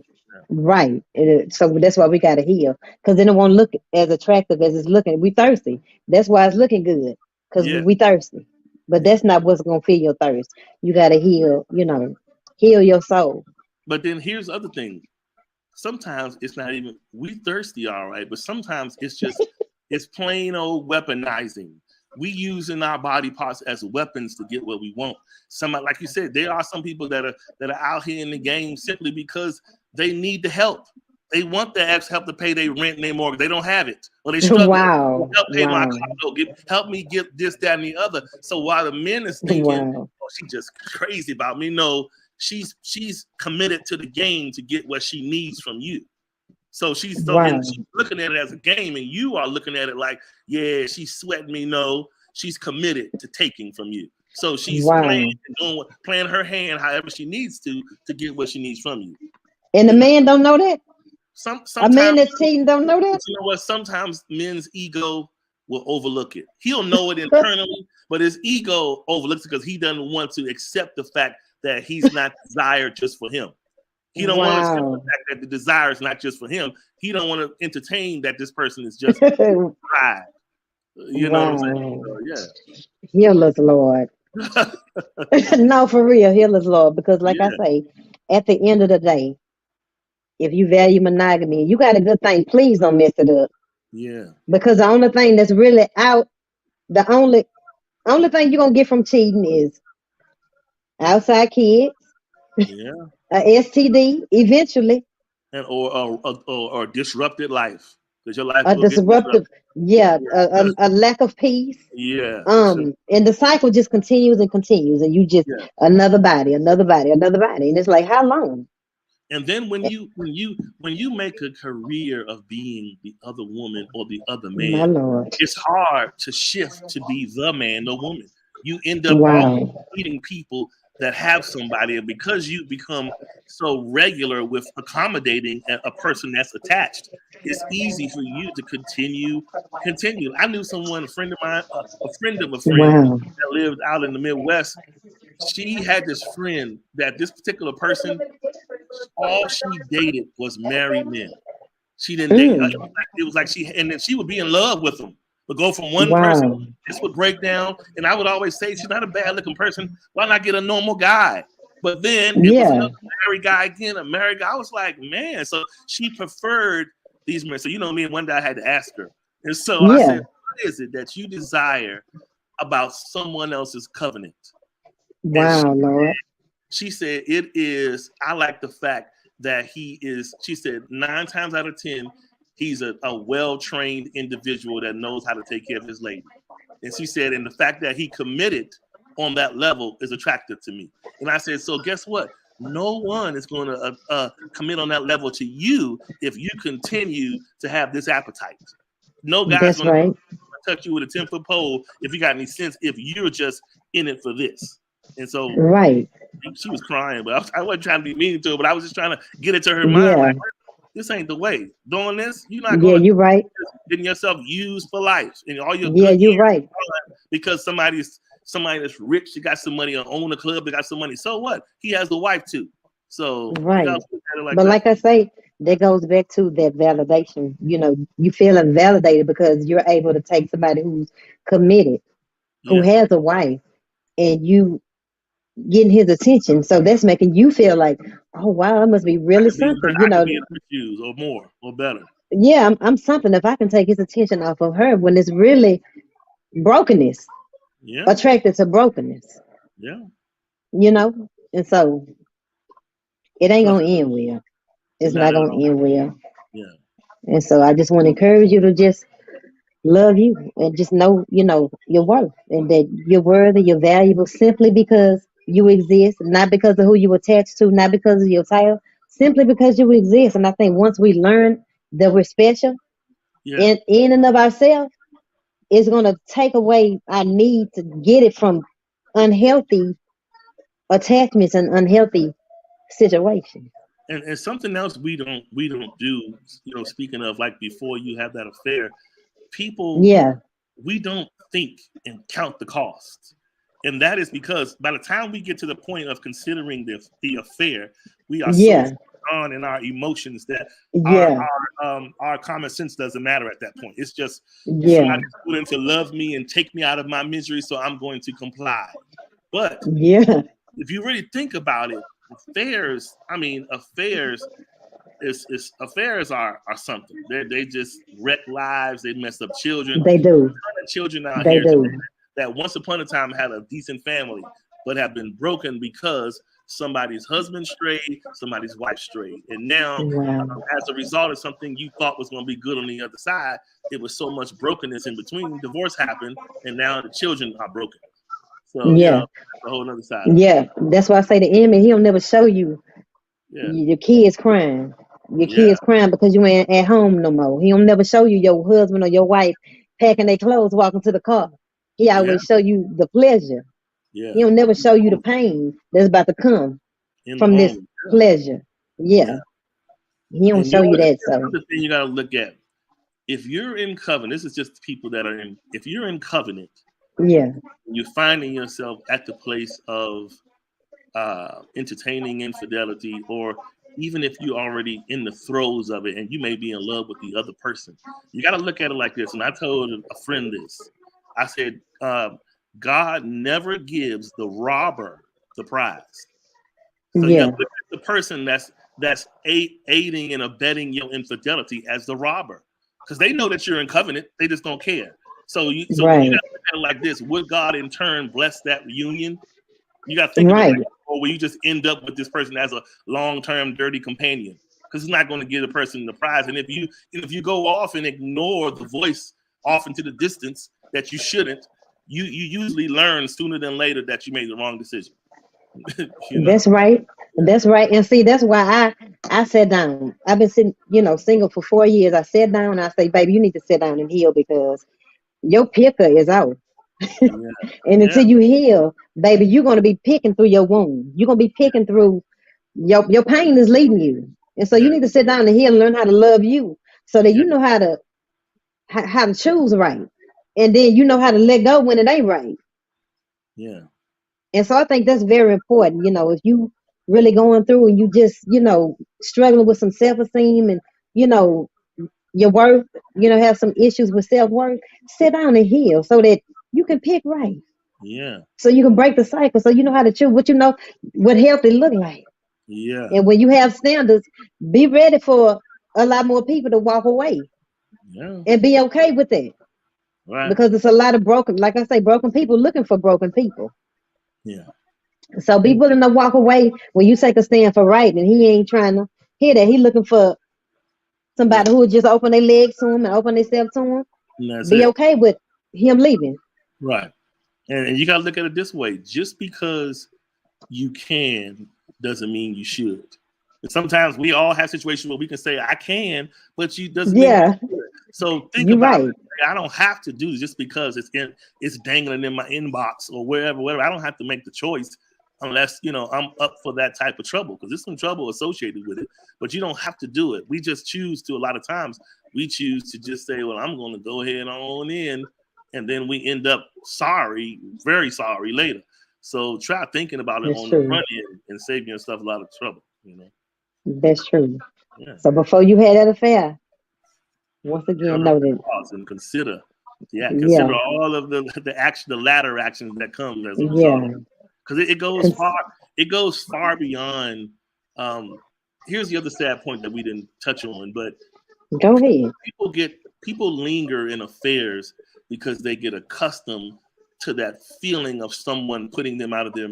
Right. So that's why we got to heal because then it won't look as attractive as it's looking. We thirsty. That's why it's looking good because Yeah. we thirsty. But that's not what's going to fill your thirst. You got to heal, heal your soul. But then here's the other thing. Sometimes it's not even, we thirsty, all right, but sometimes it's plain old weaponizing. We using our body parts as weapons to get what we want. Somebody, like you said, there are some people that are out here in the game simply because they need the help. They want the extra help to pay their rent and their mortgage. They don't have it, or they struggle. Wow. Help pay my Wow. car note. Help me get this, that, and the other. So while the men is thinking, Wow. oh, she just crazy about me. No, she's committed to the game to get what she needs from you. So she's Wow. looking at it as a game, and you are looking at it like, yeah, she's sweating me. No, she's committed to taking from you. So she's Wow. playing her hand however she needs to get what she needs from you. And the man don't know that? A Sometimes, man that's cheating don't know that? you know what? Sometimes men's ego will overlook it. He'll know it internally, but his ego overlooks it because he doesn't want to accept the fact that he's not desired just for him. He don't want to accept the fact that the desire is not just for him. He don't want to entertain that this person is just pride. You know what I'm saying? So, yeah. Heal us, Lord. No, for real, heal us, Lord. Because like I say, at the end of the day, if you value monogamy, you got a good thing, please don't mess it up. Yeah. Because the only thing that's really out, the only thing you're gonna get from cheating is outside kids, Yeah. a STD eventually. And or disrupted life. because your life A will get disruptive, disrupted. yeah, Yeah. a lack of peace. Yeah, for sure. And the cycle just continues and continues, and you just Yeah. another body, another body, another body, and it's like, how long? And then when you make a career of being the other woman or the other My man, Lord. it's hard to shift to be the man or woman. You end up all Wow. meeting people that have somebody, and because you become so regular with accommodating a person that's attached, it's easy for you to continue. I knew someone, a friend of mine, a friend of a friend Wow. that lived out in the Midwest. She had this friend that this particular person, all she dated was married men. She didn't date. Mm. It was like she, and then she would be in love with them, but go from one person. Wow. This would break down, and I would always say she's not a bad looking person. Why not get a normal guy? But then it was Yeah. another married guy again, a married guy. I was like, man. So she preferred these men. So you know me, and one day I had to ask her, and so I Yeah. said, "What is it that you desire about someone else's covenant?" And Wow, Lord. she said, it is, I like the fact that he is, she said, 9 times out of 10, he's a well-trained individual that knows how to take care of his lady. And she said, and the fact that he committed on that level is attractive to me. And I said, so guess what? No one is going to commit on that level to you if you continue to have this appetite. No guy's That's going to right. touch you with a 10-foot pole if you got any sense, if you're just in it for this. And so Right. she was crying, but I wasn't trying to be mean to her, but I was just trying to get it to her mind. Yeah. Like, this ain't the way. Doing this, you're not Yeah, going to you're right. getting yourself used for life and all your Yeah, good you're years right. because somebody that's rich, she got some money, or own a club, they got some money. So what? He has a wife too. So you Right. gotta look at it like But that. like I say, that goes back to that validation. You feeling validated because you're able to take somebody who's committed, who Yeah. has a wife, and you getting his attention. So that's making you feel like, oh wow, I must be really something. I could be in her shoes or more or better. Yeah, I'm something if I can take his attention off of her when it's really brokenness, Yeah. attracted to brokenness, Yeah. you know? And so it ain't So gonna end well. It's not not at gonna all. end well. Yeah. And so I just want to encourage you to just love you and just know, your worth and that you're worthy, you're valuable simply because you exist, not because of who you attach to, not because of your title, simply because you exist. And I think once we learn that we're special Yeah. in and of ourselves, it's gonna take away our need to get it from unhealthy attachments and unhealthy situations. And something else we don't do, speaking of like before you have that affair, people, Yeah, we don't think and count the cost. And that is because by the time we get to the point of considering the affair, we are so yeah, on in our emotions that our yeah, our common sense doesn't matter at that point. It's just yeah, somebody's willing to love me and take me out of my misery, so I'm going to comply. But yeah. if you really think about it, affairs is affairs are something. They just wreck lives. They mess up children. They do. Children out They here today do. that once upon a time had a decent family, but have been broken because somebody's husband strayed, somebody's wife strayed, and now Wow. as a result of something you thought was going to be good on the other side, it was so much brokenness in between. Divorce happened, and now the children are broken. So Yeah, that's a whole other side of it. yeah. That's why I say the enemy, he'll never show you Yeah, your kids crying. Your yeah, kids crying because you ain't at home no more. He'll never show you your husband or your wife packing their clothes, walking to the car. He yeah, always show you the pleasure. yeah. He'll never show you the pain that's about to come In the from this home. pleasure. Yeah. Yeah, he don't And you show know you what? that. Here's So another thing you got to look at. If you're in covenant, this is just people that are in. If you're in covenant, yeah, you're finding yourself at the place of entertaining infidelity, or even if you're already in the throes of it and you may be in love with the other person, you got to look at it like this. And I told a friend this. I said, God never gives the robber the prize. So you got yeah, to look at the person that's aiding and abetting your infidelity as the robber, because they know that you're in covenant. They just don't care. So when you got right, to look at it like this, would God in turn bless that reunion? You got to think of it like, right. or will you just end up with this person as a long-term dirty companion? because it's not going to give the person the prize. And if you go off and ignore the voice off into the distance that you shouldn't, you usually learn sooner than later that you made the wrong decision. You know? That's right. That's right. And see, that's why I sat down. I've been sitting, single for 4 years. I sat down and I say, baby, you need to sit down and heal because your picker is out. Yeah, And yeah, until you heal, baby, you're gonna be picking through your wound. You're gonna be picking through your pain is leading you. And so you yeah, need to sit down and heal and learn how to love you so that yeah, you know how to choose right. And then you know how to let go when it ain't right. yeah, And so I think that's very important. If you really going through and you just, struggling with some self-esteem and, you know, your worth, have some issues with self-worth, sit down and heal so that you can pick right. yeah, So you can break the cycle. So you know how to choose what healthy look like. yeah, And when you have standards, be ready for a lot more people to walk away yeah. and be okay with that. Right. Because it's a lot of broken, like I say, broken people looking for broken people. Yeah. So be And, willing to walk away when you take a stand for right, and he ain't trying to hear that. He looking for yeah. somebody who would just open their legs to him and open themselves to him. And that's Be it. okay with him leaving. Right. And you got to look at it this way: just because you can doesn't mean you should. And sometimes we all have situations where we can say I can, but you doesn't mean Yeah, you should. So think you're about right. it. I don't have to do just because it's dangling in my inbox or wherever. I don't have to make the choice unless I'm up for that type of trouble, because there's some trouble associated with it. But you don't have to do it. We just choose to. A lot of times we choose to just say, well, I'm going to go ahead on in, and then we end up sorry, very sorry later. So try thinking about it That's on the true. front end and save yourself a lot of trouble. That's true. Yeah. So before you had that affair, once again, know that. Pause and consider. Yeah, consider Yeah, all of the latter actions that come as a result. yeah. Because it goes Cons- far. It goes far beyond. Um, Here's the other sad point that we didn't touch on, but Go ahead. people linger in affairs because they get accustomed to that feeling of someone putting them out of their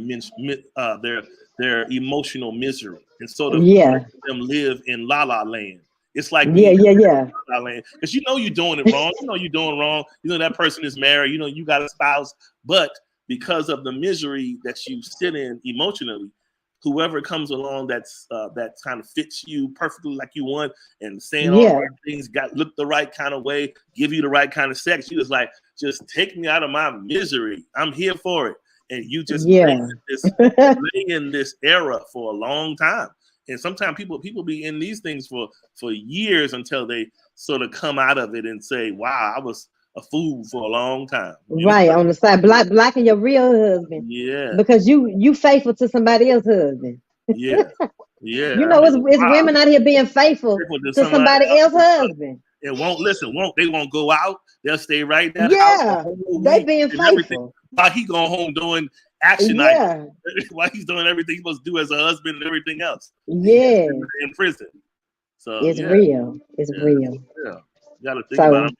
emotional misery, and sort of Yeah, them live in la la land. It's like yeah, being yeah, yeah, in la la land, because you're doing it wrong. You're doing wrong. That person is married. You got a spouse, but because of the misery that you sit in emotionally, whoever comes along that kind of fits you perfectly like you want, and saying all the yeah, right things, look the right kind of way, give you the right kind of sex, you just like, just take me out of my misery. I'm here for it. And you just yeah. lay in this era for a long time. And sometimes people be in these things for years until they sort of come out of it and say, wow, I was a fool for a long time. Right on the side, blocking your real husband Yeah, because you faithful to somebody else's husband. yeah, yeah. You I know, mean, it's wow, women out here being faithful people to to somebody somebody else's else. husband. It won't listen. They won't go out. They'll stay right in that house the Yeah, whole they week being and everything. faithful. While he going home doing action items, Yeah, while he's doing everything he's supposed to do as a husband and everything else. yeah. In prison. So It's yeah, real. It's yeah, real. yeah. You got to think about So it.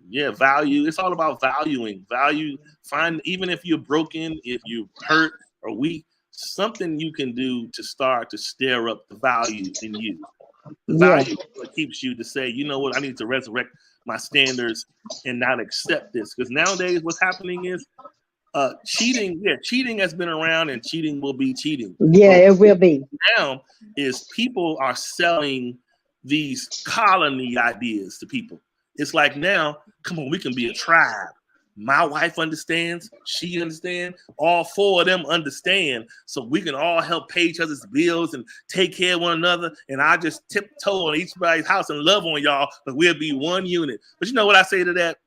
Yeah, value. It's all about valuing. Value. Find, even if you're broken, if you're hurt or weak, something you can do to start to stir up the value in you. The yeah, value is what keeps you to say, you know what, I need to resurrect my standards and not accept this. Because nowadays, what's happening is cheating. Yeah, cheating has been around, and cheating will be cheating. yeah. But It will be. now is people are selling these colony ideas to people. It's like, now, come on, we can be a tribe. My wife understands, she understands, all four of them understand, so we can all help pay each other's bills and take care of one another. And I just tiptoe on eachbody's house and love on y'all, but we'll be one unit. But you know what I say to that?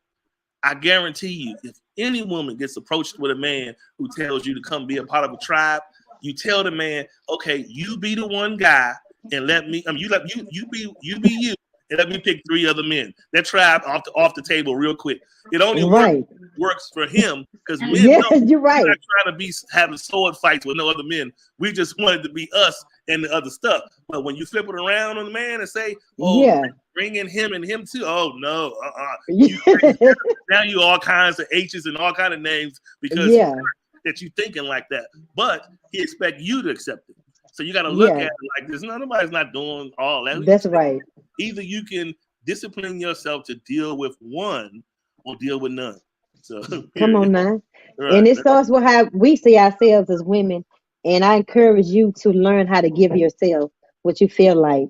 I guarantee you, if any woman gets approached with a man who tells you to come be a part of a tribe, you tell the man, okay, you be the one guy, and let me, you be you, and let me pick three other men. That tribe off the table real quick. It only Right. works for him, because men Yeah, know you're we're right. not trying to be having sword fights with no other men. We just wanted to be us and the other stuff. But when you flip it around on the man and say, oh, Yeah. bring in him and him too. Oh no, you Yeah. now you all kinds of H's and all kind of names because Yeah. that you thinking like that. But he expect you to accept it. So you got to look at Yeah, it like this. Nobody's not doing all that. that's right. Either you can discipline yourself to deal with one or deal with none. So Come period. on now. Right. And it starts with how we see ourselves as women. And I encourage you to learn how to give yourself what you feel like.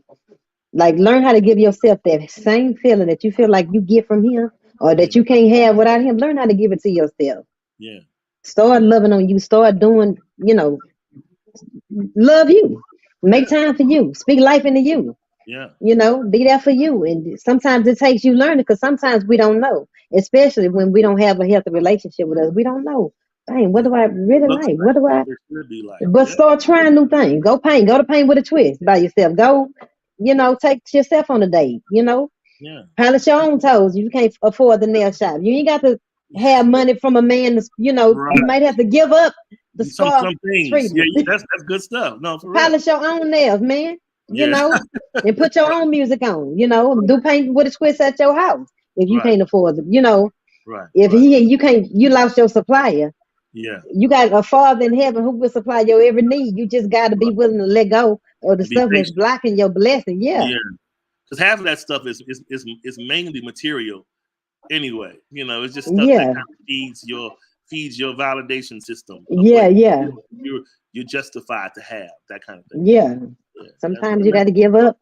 Like, learn how to give yourself that same feeling that you feel like you get from him or that Mm, you can't have without him. Learn how to give it to yourself. yeah. Start loving on you. Start doing, love you. Make Yeah. time for you. Speak life into you. Yeah. Be there for you. And sometimes it takes you learning because sometimes we don't know, especially when we don't have a healthy relationship with us. We don't know. Dang, what Yeah. do I really Looks like? What like do I? it should be like. But Yeah. start trying new things. Go paint. Go to paint with a twist by yourself. Go, take yourself on a date. Yeah. Polish your own toes. You can't afford the nail shop. You ain't got to have money from a man. You Right. might have to give up the spa Some things. Yeah. treatment. That's good stuff. No, for real. Polish your own nails, man. You Yeah. know, and put your own music on. Do paint with a twist at your house if you Right. can't afford it. Right. If Right. you lost your supplier. Yeah. You got a father in heaven who will supply your every need. You just got to be Right. willing to let go of the And be stuff that's patient. blocking your blessing. Yeah, Yeah. Because half of that stuff is mainly material anyway. It's just stuff that yeah, kind of feeds your validation system of what yeah, yeah, you're justified to have, that kind of thing. yeah. Yeah. Sometimes you got to give up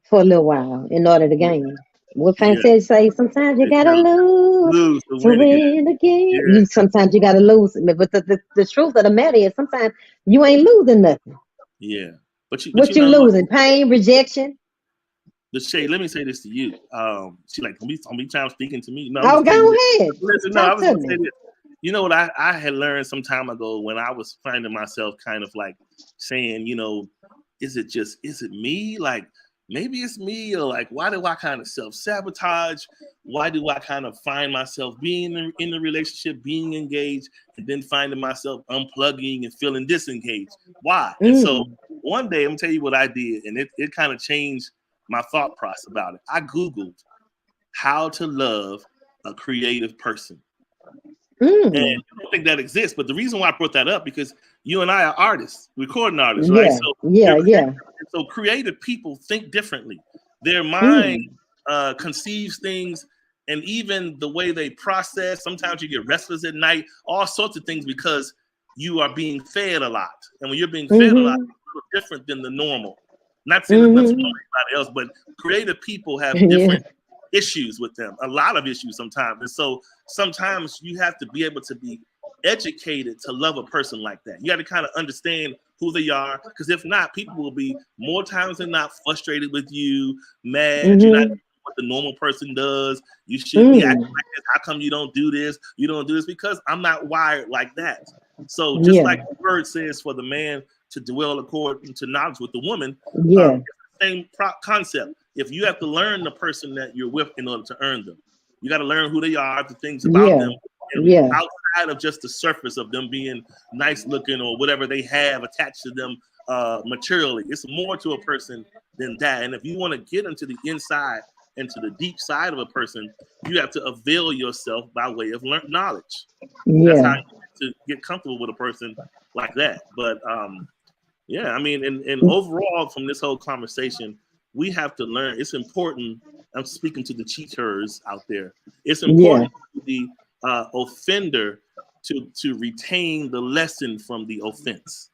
for a little while in order to gain. What Fan Yeah. said, say sometimes you You gotta gotta lose lose to to win again. win again. Yeah. Sometimes you gotta lose, but the truth of the matter is sometimes you ain't losing nothing. Yeah. But you What you know what? losing? Pain, rejection. The Shay, let me say this to you. She like, don't be time speaking to me. No, I'm Oh, just telling you. go ahead, Listen, no, I talk was to gonna say me. this. You know what I had learned some time ago when I was finding myself kind of like saying, is it me? Like maybe it's me, or like why do I kind of self-sabotage? Why do I kind of find myself being in the relationship, being engaged, and then finding myself unplugging and feeling disengaged? Why? And so Mm, one day I'm gonna tell you what I did, and it kind of changed my thought process about it. I Googled how to love a creative person. And mm. I don't think that exists. But the reason why I brought that up because you and I are artists, recording artists, right? Yeah, So yeah, yeah. creative people think differently. Their mind Mm, conceives things, and even the way they process. Sometimes you get restless at night, all sorts of things because you are being fed a lot. And when you're being fed a lot, mm-hmm, it's a little different than the normal. Not saying there's nothing wrong mm-hmm. with anybody else, but creative people have Yeah, different issues with them, a lot of issues sometimes. And so sometimes you have to be able to be educated to love a person like that. You got to kind of understand who they are, because if not, people will be more times than not frustrated with you, mad. You're not mm-hmm, doing what the normal person does. You should be acting mm. like this. How come you don't do this? You don't do this because I'm not wired like that. So just Yeah, like the word says for the man to dwell according to knowledge with the woman, yeah, it's the same concept. If you have to learn the person that you're with in order to earn them, you got to learn who they are, the things about yeah, them, and yeah, outside of just the surface of them being nice looking or whatever they have attached to them materially. It's more to a person than that. And if you want to get into the inside and to the deep side of a person, you have to avail yourself by way of knowledge. That's how yeah, you get comfortable with a person like that. But yeah, I mean, and overall, from this whole conversation, we have to learn. It's important. I'm speaking to the cheaters out there. It's yeah, important to the offender to retain the lesson from the offense.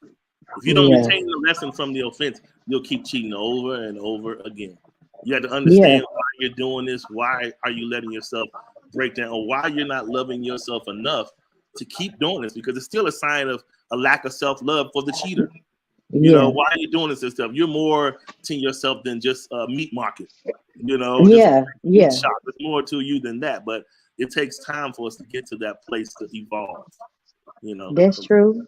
If you don't yeah, retain the lesson from the offense, you'll keep cheating over and over again. You have to yeah, understand why you're doing this. Why are you letting yourself break down, or why you're not loving yourself enough to keep doing this? Because it's still a sign of a lack of self-love for the cheater. yeah, Why are you doing this and stuff? You're more to yourself than just a meat market, just yeah, meat yeah. shop. There's more to you than that. But it takes time for us to get to that place to evolve, That's true.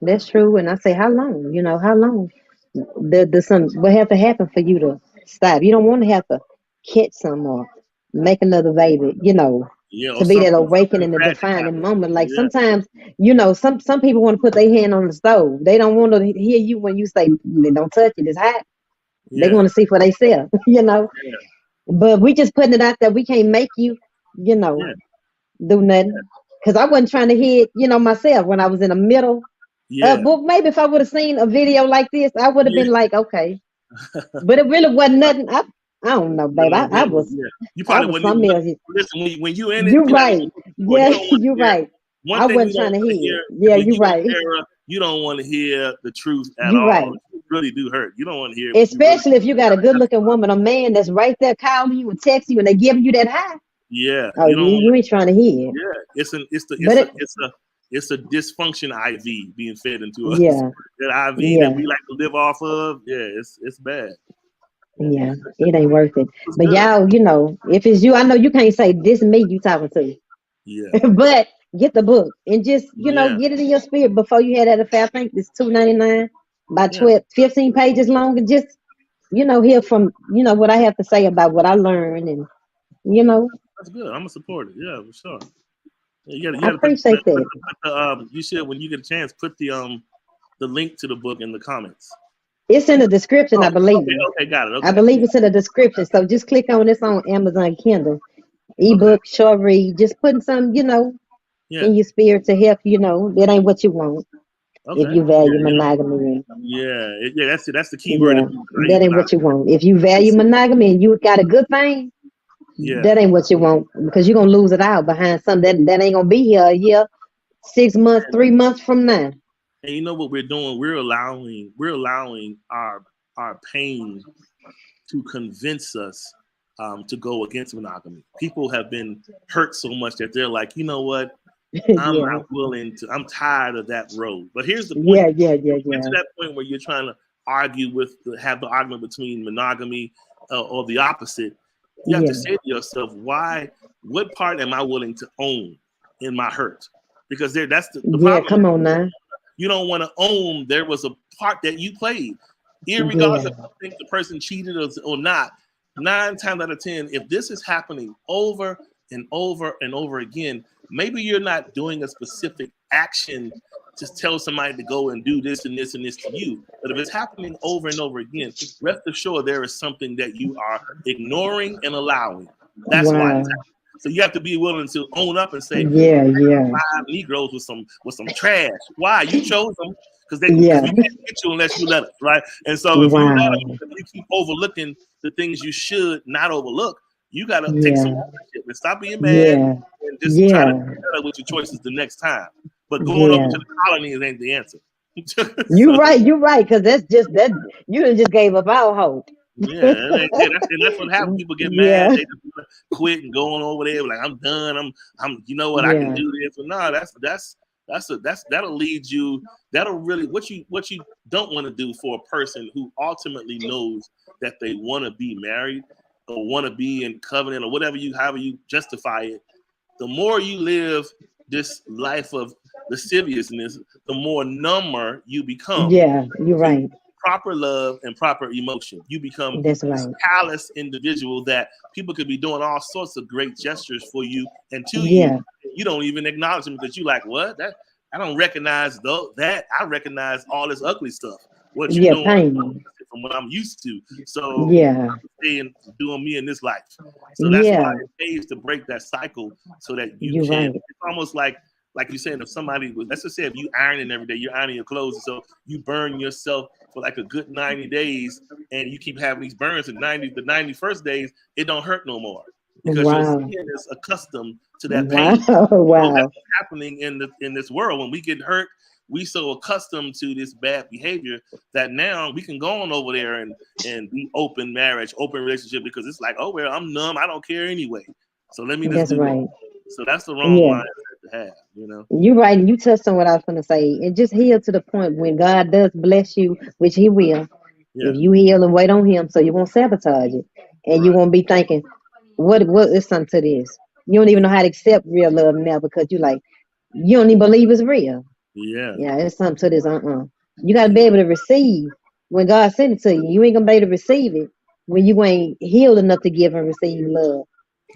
That's true. And I say, how long? How long? The some what have to happen for you to stop? You don't want to have to catch some or make another baby. Yeah, or To be that something awakening, the tragic defining happens. moment. Like Yeah, sometimes, some people want to put their hand on the stove. They don't want to hear you when you say, "Don't touch it. It's hot." They yeah, want to see for themselves. yeah, But we just putting it out there. We can't make you, you know, yeah, do nothing. Because I wasn't trying to hear it, myself when I was in the middle. Yeah. But maybe if I would have seen a video like this, I would have Yeah. been like, okay. But it really wasn't nothing. I don't know, babe. No, I really, was yeah. You I probably was wouldn't even something look. else. Listen, when you in it, You you're not right. even looking for it. You Yeah, don't want you to hear. right. One I thing we wasn't don't trying to want to hear hear it. is Yeah, when you you in right. error, you don't want to hear the truth at You all. right. It really do hurt. You don't want to hear it when you really Especially if you got a trying to good looking justify. woman, a man that's right there calling you and texting you and they giving you that high. Yeah, Oh, you don't want. you ain't trying to hear it. Yeah, But it, it's a dysfunction IV being fed into us. yeah, That IV that yeah, we like to live off of. Yeah, it's bad. Yeah, yeah, it ain't worth it. it's But good. y'all, if it's you, I know you can't say this me you talking to. Yeah, But get the book and just, yeah, get it in your spirit before you had that affair. I think it's $2.99, about yeah. 12, 15 pages long, and just, hear from, what I have to say about what I learned and, you know, That's good. I'm gonna support it. Yeah, for sure. Yeah, you I got to appreciate that. put the you should when you get a chance put the link to the book in the comments. It's in the description, I Oh, believe. okay, got it. I Okay, believe yeah, it's in the description. So just click on it's on Amazon Kindle. okay, Ebook, short read, just putting some, yeah, in your spirit to help, that ain't what you want if okay, you yeah, value you know, monogamy. yeah. That's the key word. Yeah, that ain't Monogamous. what you want. If you value monogamy and you got a good thing, Yeah, that ain't what you want because you're gonna lose it out behind something that ain't gonna be here a year, 6 months, 3 months from now. and you know what we're doing? We're allowing our pain to convince us to go against monogamy. People have been hurt so much that they're like, you know what? I'm Yeah, not willing to. I'm tired of that road. But here's the point: yeah, yeah, when yeah, you get to yeah, that point where you're trying to have the argument between monogamy or the opposite, you have to yeah, say to yourself, why? What part am I willing to own in my hurt? Because that's the yeah. problem. Come on now. You don't want to own there was a part that you played, irregardless Yeah, if you think the person cheated or not. 9 times out of 10, if this is happening over and over and over again, maybe you're not doing a specific action to tell somebody to go and do this and this and this to you. But if it's happening over and over again, rest assured there is something that you are ignoring and allowing. That's why wow. it's happening. So you have to be willing to own up and say, Yeah, yeah, Negroes with some trash. Why? You chose them because yeah. we can't get you unless you let us, right? And so if you let Wow. us, if you keep overlooking the things you should not overlook, you got to take some Yeah, ownership and stop being mad yeah, and just try to do yeah, better with your choices the next time. But going over yeah. to the colonies ain't the answer. You So right, you right, because that's just that you done just gave up all hope. yeah, that's what happens. People get mad, Yeah, they just wanna quit and going over there like I'm done. I'm you know what I can yeah, do this. But no, that'll lead you. That'll really what you don't want to do for a person who ultimately knows that they want to be married or want to be in covenant or however you justify it. The more you live this life of lasciviousness, the more number you become yeah. You're to right. proper love and proper emotion. You become That's this right. callous individual that people could be doing all sorts of great gestures for you and to you. Yeah, You don't even acknowledge them because you like, what? That I don't recognize though that I recognize all this ugly stuff. What you yeah. doing Pain. from what I'm used to. So Yeah, I'm staying doing me in this life. So that's why yeah. it pays to break that cycle so that you You're can. right. It's almost like you saying if somebody was, let's just say if you ironing every day, you're ironing your clothes, so you burn yourself for like a good 90 days, and you keep having these burns. And the 91st days, it don't hurt no more because your Wow, skin is accustomed to that wow, pain. So that's wow. what's happening in this world. When we get hurt, we so accustomed to this bad behavior that now we can go on over there and be open marriage, open relationship because it's like, oh well, I'm numb, I don't care anyway. So let me just That's do that. right. So that's the wrong Yeah. mindset to have, you know. You're right, and you touched on what I was going to say. And just heal to the point when God does bless you, which He will. Yeah, If you heal and wait on Him, so you won't sabotage it, and you right. won't be thinking, what is something to this? You don't even know how to accept real love now because you don't even believe it's real. Yeah, Yeah, it's something to this. You got to be able to receive when God sent it to you. You ain't gonna be able to receive it when you ain't healed enough to give and receive love.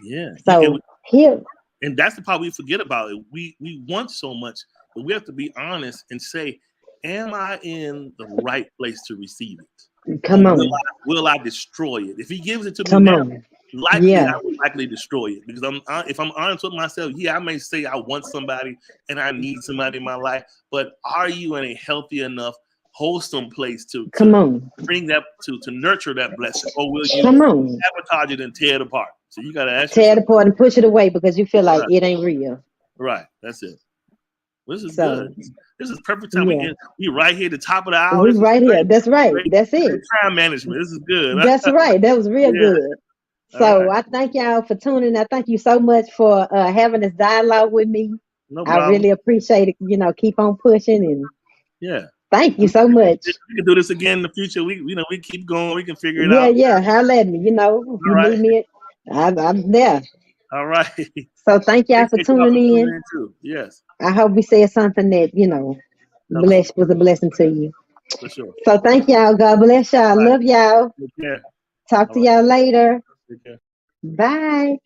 yeah. So heal. And that's the part we forget about it. We want so much, but we have to be honest and say, am I in the right place to receive it? Or Come on, will I destroy it? If he gives it to me come now, on. likely Yeah. I would likely destroy it because if I'm honest with myself, yeah, I may say I want somebody and I need somebody in my life, but are you in a healthy enough, wholesome place to Come on. bring that to nurture that blessing, or will you Come on. sabotage it and tear it apart? So you got to ask Tear it yourself, apart and push it away because you feel like right, it ain't real. right, that's it. Well, this is So good. This is perfect time. yeah. We right here at the top of the hour. We This is right here. great. That's right. Great, That's great it. time management. This is good. That's right. That was real Yeah. good. All So right. I thank y'all for tuning. I thank you so much for having this dialogue with me. No I problem. really appreciate it. Keep on pushing and Yeah. thank you We, so much. we can do this again in the future. We keep going. We can figure it Yeah, out. yeah. Holla at me. If All you right. need me, I'm there. All right. So thank y'all for Appreciate you all for tuning tuning in. in too. Yes. I hope we said something that, Helps you was a blessing to you. for sure. So thank y'all. God bless y'all. All right. Love y'all. Take care. Talk All to right. y'all later. Take care. Bye.